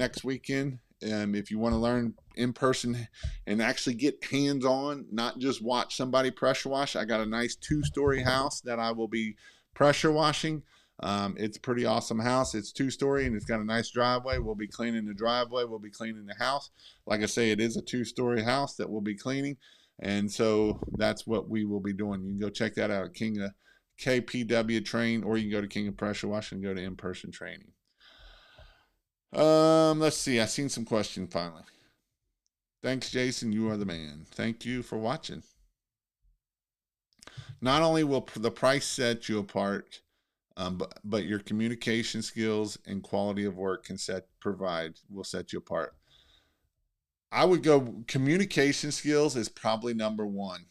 if you want to learn in person and actually get hands-on, not just watch somebody pressure wash, I got a nice 2-story house that I will be pressure washing. It's a pretty awesome house. It's 2-story and it's got a nice driveway. We'll be cleaning the driveway. We'll be cleaning the house. Like I say, it is a 2-story house that we'll be cleaning. And so that's what we will be doing. You can go check that out at King of KPW Train, or you can go to King of Pressure Wash and go to in-person training. Let's see. I've seen some questions finally. Thanks, Jason. You are the man. Thank you for watching. Not only will the price set you apart, but your communication skills and quality of work will set you apart. I would go communication skills is probably number one.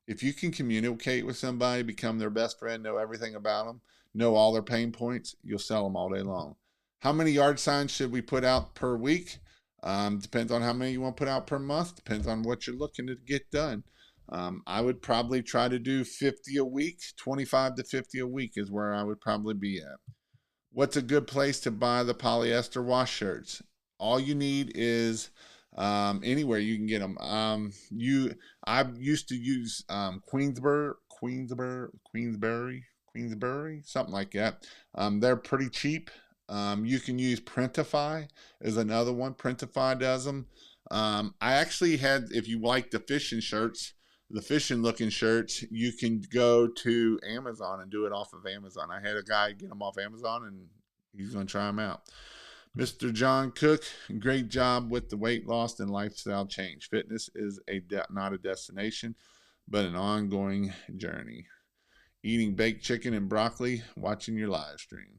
If you can communicate with somebody, become their best friend, know everything about them, know all their pain points, you'll sell them all day long. How many yard signs should we put out per week? Depends on how many you want to put out per month. Depends on what you're looking to get done. I would probably try to do 50 a week. 25 to 50 a week is where I would probably be at. What's a good place to buy the polyester wash shirts? All you need is anywhere you can get them. I used to use Queensbury, something like that. They're pretty cheap. You can use Printify is another one. Printify does them. I actually had, if you like the fishing shirts, the fishing looking shirts, you can go to Amazon and do it off of Amazon. I had a guy get them off Amazon and he's going to try them out. Mr. John Cook, great job with the weight loss and lifestyle change. Fitness is not a destination, but an ongoing journey. Eating baked chicken and broccoli, watching your live stream.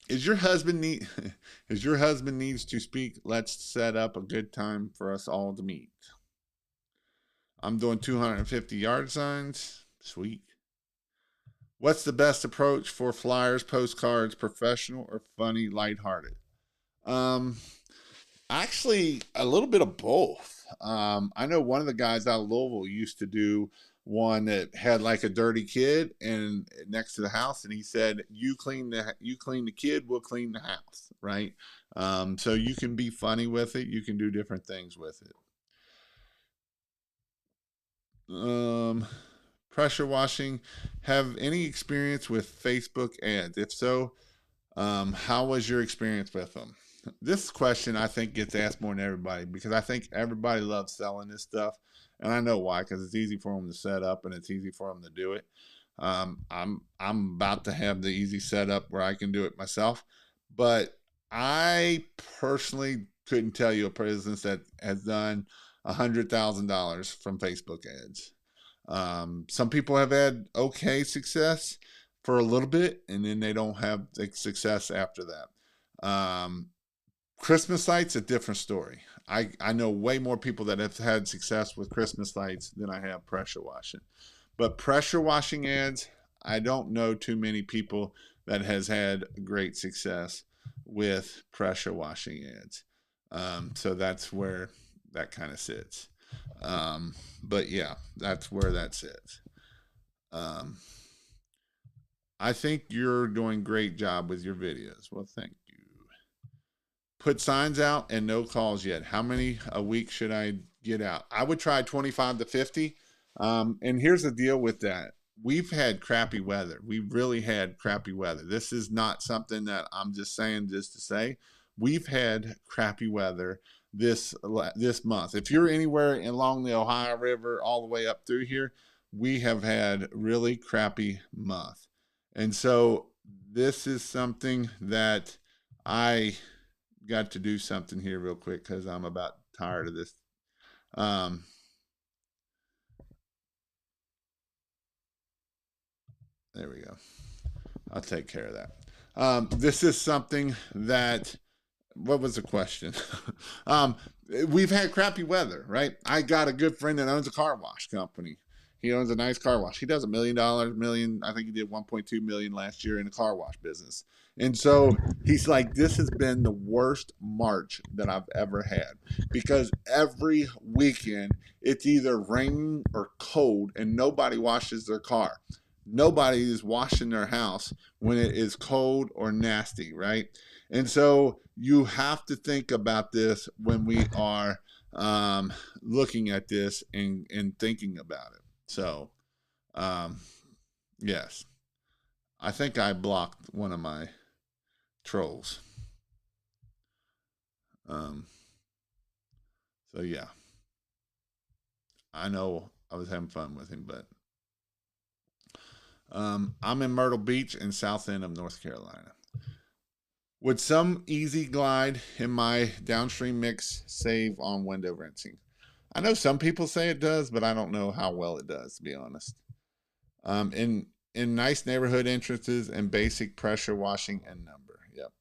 Is your husband needs to speak? Let's set up a good time for us all to meet. I'm doing 250 yard signs. Sweet. What's the best approach for flyers, postcards, professional or funny, lighthearted? Um, Actually, a little bit of both. I know one of the guys out of Louisville used to do one that had like a dirty kid and next to the house, and he said, you clean the kid, we'll clean the house, right?" So you can be funny with it. You can do different things with it. Um, Pressure washing. Have any experience with Facebook ads? If so, how was your experience with them? This question I think gets asked more than everybody because I think everybody loves selling this stuff, and I know why, because it's easy for them to set up and it's easy for them to do it. I'm about to have the easy setup where I can do it myself, but I personally couldn't tell you a business that has done $100,000 from Facebook ads. Some people have had okay success for a little bit, and then they don't have the success after that. Christmas lights, a different story. I know way more people that have had success with Christmas lights than I have pressure washing. But pressure washing ads, I don't know too many people that has had great success with pressure washing ads. So that's where that kind of sits. But yeah, that's where that sits. Um, I think you're doing great job with your videos. Well, thank you. Put signs out and no calls yet. How many a week should I get out? I would try 25 to 50. And here's the deal with that. We've had crappy weather. We really had crappy weather. This is not something that I'm just saying just to say. We've had crappy weather this month. If you're anywhere along the Ohio River all the way up through here, we have had really crappy month. And so this is something that I got to do something here real quick because I'm about tired of this. Um, there we go. I'll take care of that. This is something that, what was the question? um, we've had crappy weather, right? I got a good friend that owns a car wash company. He owns a nice car wash. He does $1 million. I think he did 1.2 million last year in the car wash business. And so he's like, this has been the worst March that I've ever had because every weekend it's either raining or cold and nobody washes their car. Nobody is washing their house when it is cold or nasty, right? And so you have to think about this when we are looking at this and thinking about it. So, um, yes, I think I blocked one of my trolls. Um, so, yeah, I know I was having fun with him, but I'm in Myrtle Beach in South End of North Carolina. Would some easy glide in my downstream mix save on window rinsing? I know some people say it does, but I don't know how well it does, to be honest. In nice neighborhood entrances and basic pressure washing and number. Yep.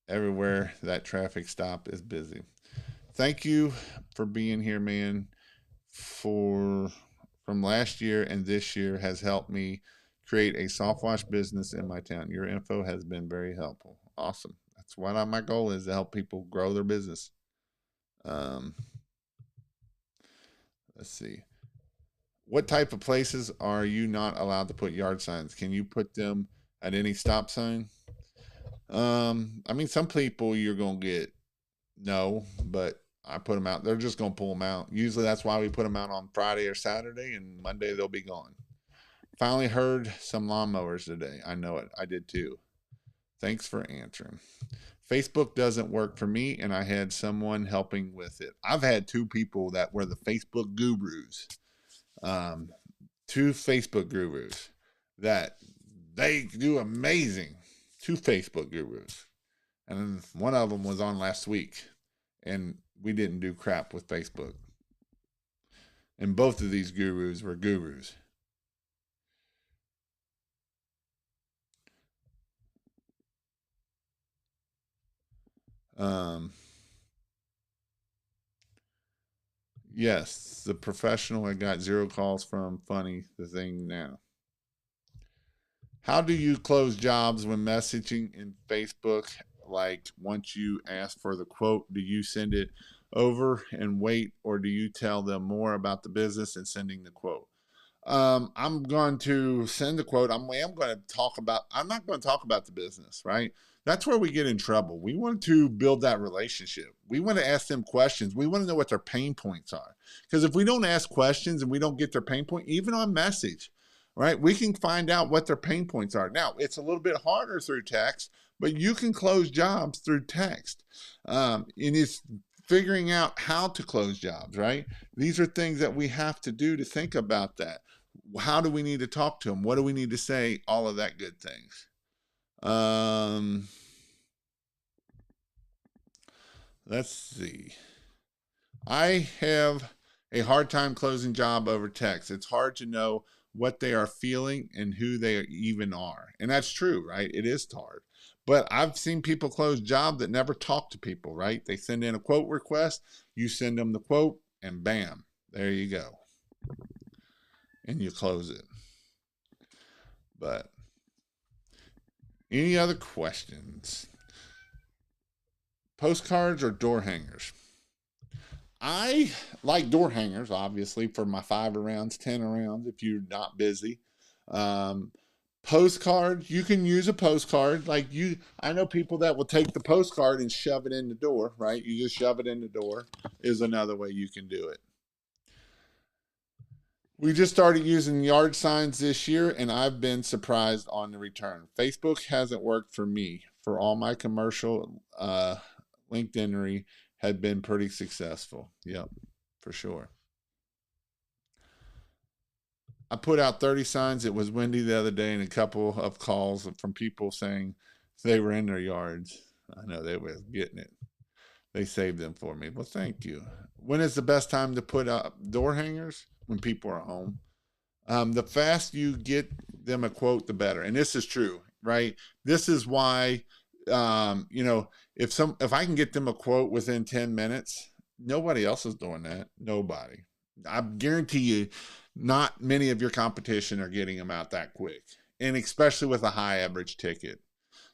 Everywhere that traffic stop is busy. Thank you for being here, man. For From last year and this year has helped me create a soft wash business in my town. Your info has been very helpful. Awesome. That's what my goal is, to help people grow their business. Um, let's see. What type of places are you not allowed to put yard signs? Can you put them at any stop sign? I mean, some people you're gonna get no, but I put them out. They're just gonna pull them out. Usually, that's why we put them out on Friday or Saturday, and Monday they'll be gone. Finally heard some lawnmowers today. I know it. I did too. Thanks for answering. Facebook doesn't work for me, and I had someone helping with it. I've had two people that were the Facebook gurus. Um, Two Facebook gurus that they do amazing. Two Facebook gurus. And one of them was on last week, and we didn't do crap with Facebook. And both of these gurus were gurus. Um, Yes, the professional. I got 0 calls from. Funny the thing now. How do you close jobs when messaging in Facebook? Like once you ask for the quote, do you send it over and wait, or do you tell them more about the business and sending the quote? I'm going to send the quote. I'm going to talk about, I'm not going to talk about the business, right? That's where we get in trouble. We want to build that relationship. We want to ask them questions. We want to know what their pain points are. Because if we don't ask questions and we don't get their pain point, even on message, right, we can find out what their pain points are. Now, it's a little bit harder through text, but you can close jobs through text. And it's figuring out how to close jobs, right? These are things that we have to do to think about that. How do we need to talk to them? What do we need to say? All of that good things. Let's see. I have a hard time closing job over text. It's hard to know what they are feeling and who they even are. And that's true, right? It is hard. But I've seen people close jobs that never talk to people, right? They send in a quote request, you send them the quote, and bam, there you go. And you close it. But any other questions? Postcards or door hangers? I like door hangers, obviously, for my 5 rounds, 10 rounds if you're not busy. Um, Postcards, you can use a postcard. I know people that will take the postcard and shove it in the door, right? You just shove it in the door, is another way you can do it. We just started using yard signs this year, and I've been surprised on the return. Facebook hasn't worked for me. For all my commercial LinkedInery had been pretty successful. Yep, for sure. I put out 30 signs. It was windy the other day, and a couple of calls from people saying they were in their yards. I know they were getting it. They saved them for me. Well, thank you. When is the best time to put up door hangers? When people are home. The faster you get them a quote, the better. And this is true, right? This is why, if I can get them a quote within 10 minutes, nobody else is doing that. Nobody. I guarantee you, not many of your competition are getting them out that quick, and especially with a high average ticket.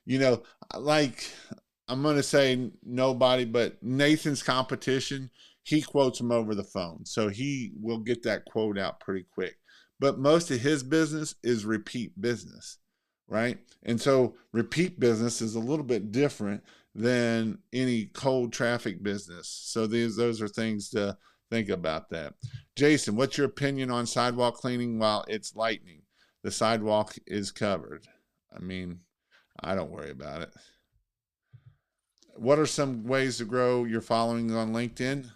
You know, like I'm going to say nobody, but Nathan's competition, he quotes them over the phone. So he will get that quote out pretty quick. But most of his business is repeat business, right? And so repeat business is a little bit different than any cold traffic business. So those are things to think about that. Jason, what's your opinion on sidewalk cleaning while it's lightning? The sidewalk is covered. I mean, I don't worry about it. What are some ways to grow your following on LinkedIn?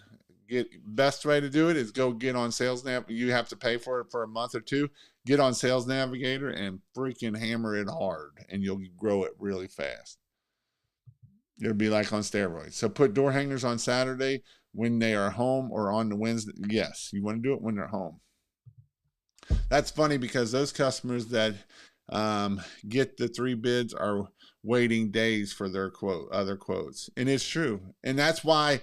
Best way to do it is go get on Sales Nav. You have to pay for it for a month or two. Get on Sales Navigator and freaking hammer it hard, and you'll grow it really fast. It'll be like on steroids. So put door hangers on Saturday when they are home, or on the Wednesday. Yes, you want to do it when they're home. That's funny because those customers that get the 3 bids are waiting days for their other quotes. And it's true. And that's why,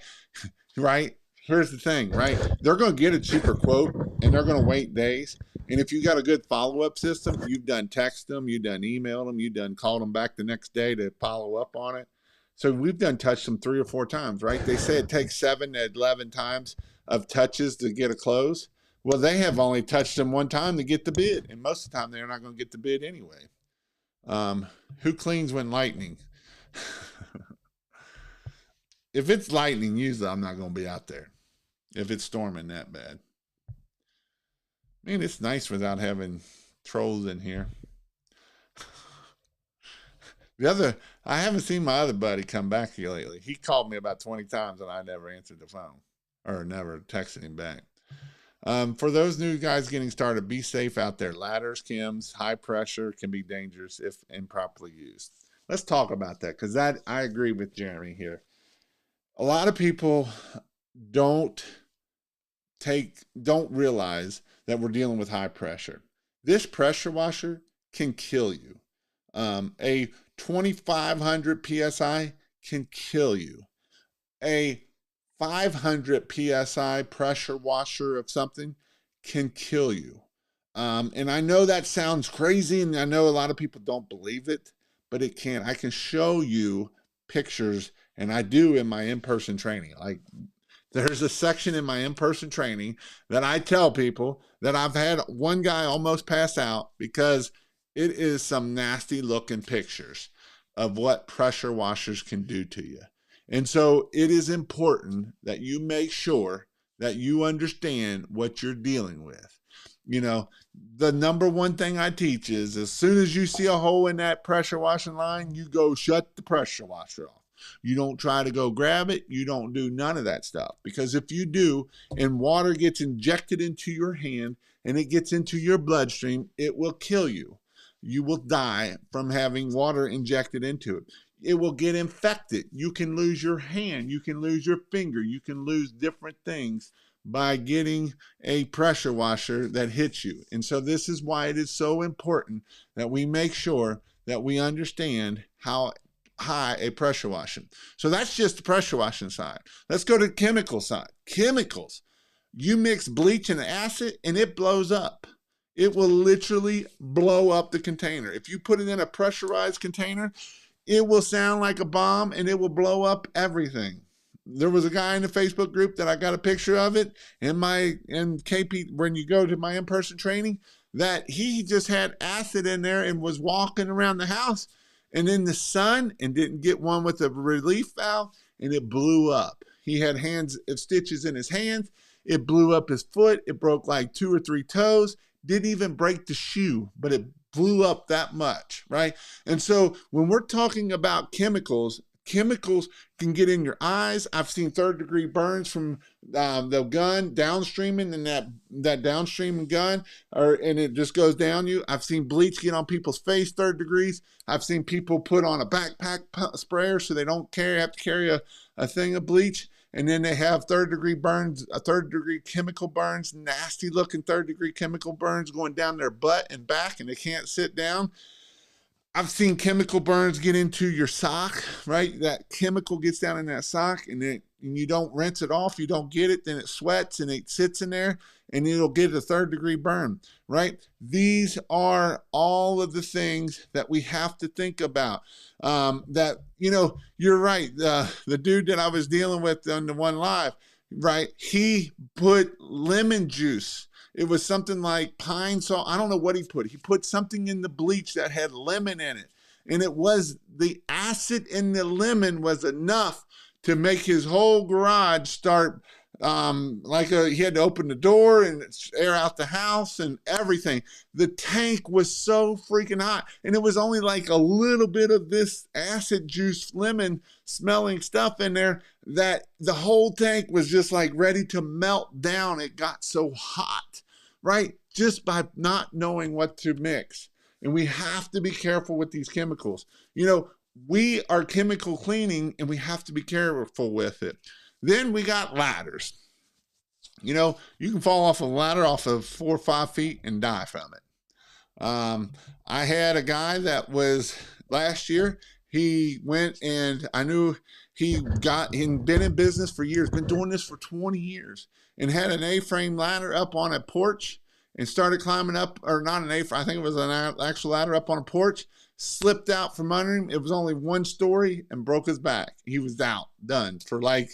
right? Here's the thing, right? They're going to get a cheaper quote and they're going to wait days. And if you got a good follow-up system, you've done text them, you've done email them, you've done called them back the next day to follow up on it. So we've done touched them 3 or 4 times, right? They say it takes 7 to 11 times of touches to get a close. Well, they have only touched them 1 time to get the bid. And most of the time, they're not going to get the bid anyway. Who cleans when lightning? If it's lightning, usually I'm not going to be out there. If it's storming that bad. Man, it's nice without having trolls in here. I haven't seen my other buddy come back here lately. He called me about 20 times and I never answered the phone or never texted him back. For those new guys getting started, be safe out there. Ladders, chems, high pressure can be dangerous if improperly used. Let's talk about that because I agree with Jeremy here. A lot of people don't realize that we're dealing with high pressure. This pressure washer can kill you. A 2,500 PSI can kill you. A 500 psi pressure washer of something can kill you. And I know that sounds crazy, and I know a lot of people don't believe it, but it can. I can show you pictures, and I do in my in-person training. Like, there's a section in my in-person training that I tell people that I've had one guy almost pass out because it is some nasty looking pictures of what pressure washers can do to you. And so it is important that you make sure that you understand what you're dealing with. You know, the number one thing I teach is as soon as you see a hole in that pressure washing line, you go shut the pressure washer off. You don't try to go grab it. You don't do none of that stuff. Because if you do, and water gets injected into your hand and it gets into your bloodstream, it will kill you. You will die from having water injected into it. It will get infected. You can lose your hand. You can lose your finger. You can lose different things by getting a pressure washer that hits you. And so this is why it is so important that we make sure that we understand how high a pressure washing. So that's just the pressure washing side. Let's go to the chemical side. Chemicals. You mix bleach and acid and it blows up. It will literally blow up the container. If you put it in a pressurized container, it will sound like a bomb and it will blow up everything. There was a guy in the Facebook group that I got a picture of it in KP, when you go to my in-person training, that he just had acid in there and was walking around the house and in the sun and didn't get one with a relief valve and it blew up. He had stitches in his hands. It blew up his foot. It broke like 2 or 3 toes. Didn't even break the shoe, but it blew up that much, right? And so when we're talking about chemicals can get in your eyes. I've seen 3rd-degree burns from the gun downstreaming and that downstream gun, and it just goes down you. I've seen bleach get on people's face, 3rd degrees. I've seen people put on a backpack sprayer so they don't have to carry a thing of bleach. And then they have 3rd-degree burns, 3rd-degree chemical burns, nasty looking 3rd-degree chemical burns going down their butt and back, and they can't sit down. I've seen chemical burns get into your sock, right? That chemical gets down in that sock and you don't rinse it off, you don't get it, then it sweats and it sits in there and it'll get a 3rd-degree burn, right? These are all of the things that we have to think about. You're right. The dude that I was dealing with on the one live, right? He put lemon juice. It was something like pine salt. I don't know what he put. He put something in the bleach that had lemon in it. And it was the acid in the was enough to make his whole garage start he had to open the door and air out the house and everything. The tank was so freaking hot. And it was only like a little bit of this acid juice lemon smelling stuff in there that the whole tank was just like ready to melt down. It got so hot, right? Just by not knowing what to mix. And we have to be careful with these chemicals. We are chemical cleaning and we have to be careful with it. Then we got ladders. You can fall off a ladder off of 4 or 5 feet and die from it. I had a guy that was last year. He went and I knew he'd been in business for years, been doing this for 20 years, and had an A-frame ladder up on a porch and started climbing up, or not an A-frame, I think it was an actual ladder up on a porch, slipped out from under him. It was only 1 story and broke his back. He was out, done for like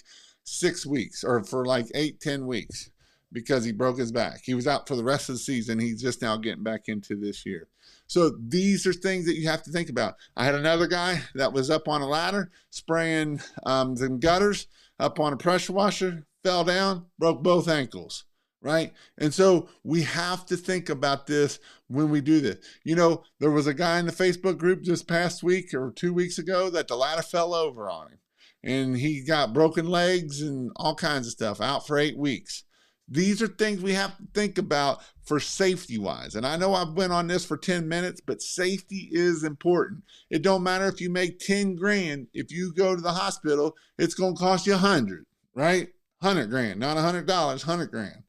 6 weeks or for like 8-10 weeks because he broke his back. He was out for the rest of the season. He's just now getting back into this year. So these are things that you have to think about. I had another guy that was up on a ladder spraying some gutters up on a pressure washer, fell down, broke both ankles, right? And so we have to think about this when we do this. There was a guy in the Facebook group just past week or 2 weeks ago that the ladder fell over on him. And he got broken legs and all kinds of stuff, out for 8 weeks. These are things we have to think about for safety-wise. And I know I've been on this for 10 minutes, but safety is important. It don't matter if you make 10 grand. If you go to the hospital, it's going to cost you 100, right? 100 grand, not $100, 100 grand.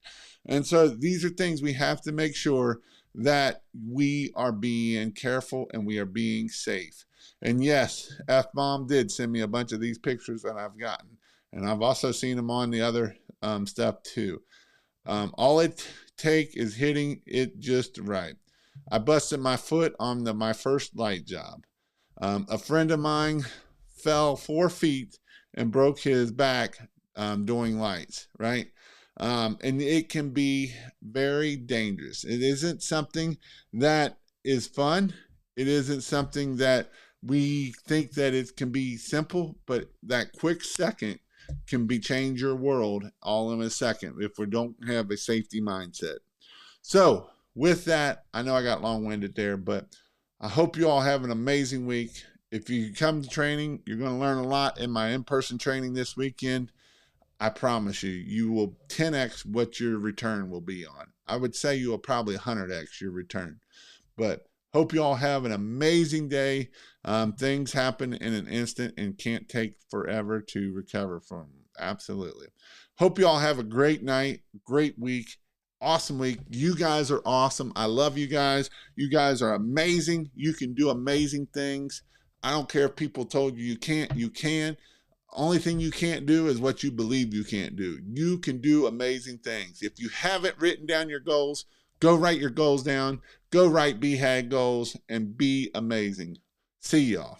And so these are things we have to make sure that we are being careful and we are being safe. And yes, F-Bomb did send me a bunch of these pictures that I've gotten. And I've also seen them on the other stuff too. All it take is hitting it just right. I busted my foot on my first light job. A friend of mine fell 4 feet and broke his back doing lights, right? And it can be very dangerous. It isn't something that is fun. It isn't something that we think that it can be simple, but that quick second can be change your world all in a second if we don't have a safety mindset. So with that, I know I got long-winded there, but I hope you all have an amazing week. If you come to training, you're going to learn a lot in my in-person training this weekend. I promise you, you will 10x what your return will be on. I would say you will probably 100x your return. But hope you all have an amazing day. Things happen in an instant and can't take forever to recover from. Absolutely. Hope you all have a great night, great week, awesome week. You guys are awesome. I love you guys. You guys are amazing. You can do amazing things. I don't care if people told you can't, you can. Only thing you can't do is what you believe you can't do. You can do amazing things. If you haven't written down your goals, go write your goals down. Go write BHAG goals and be amazing. See y'all.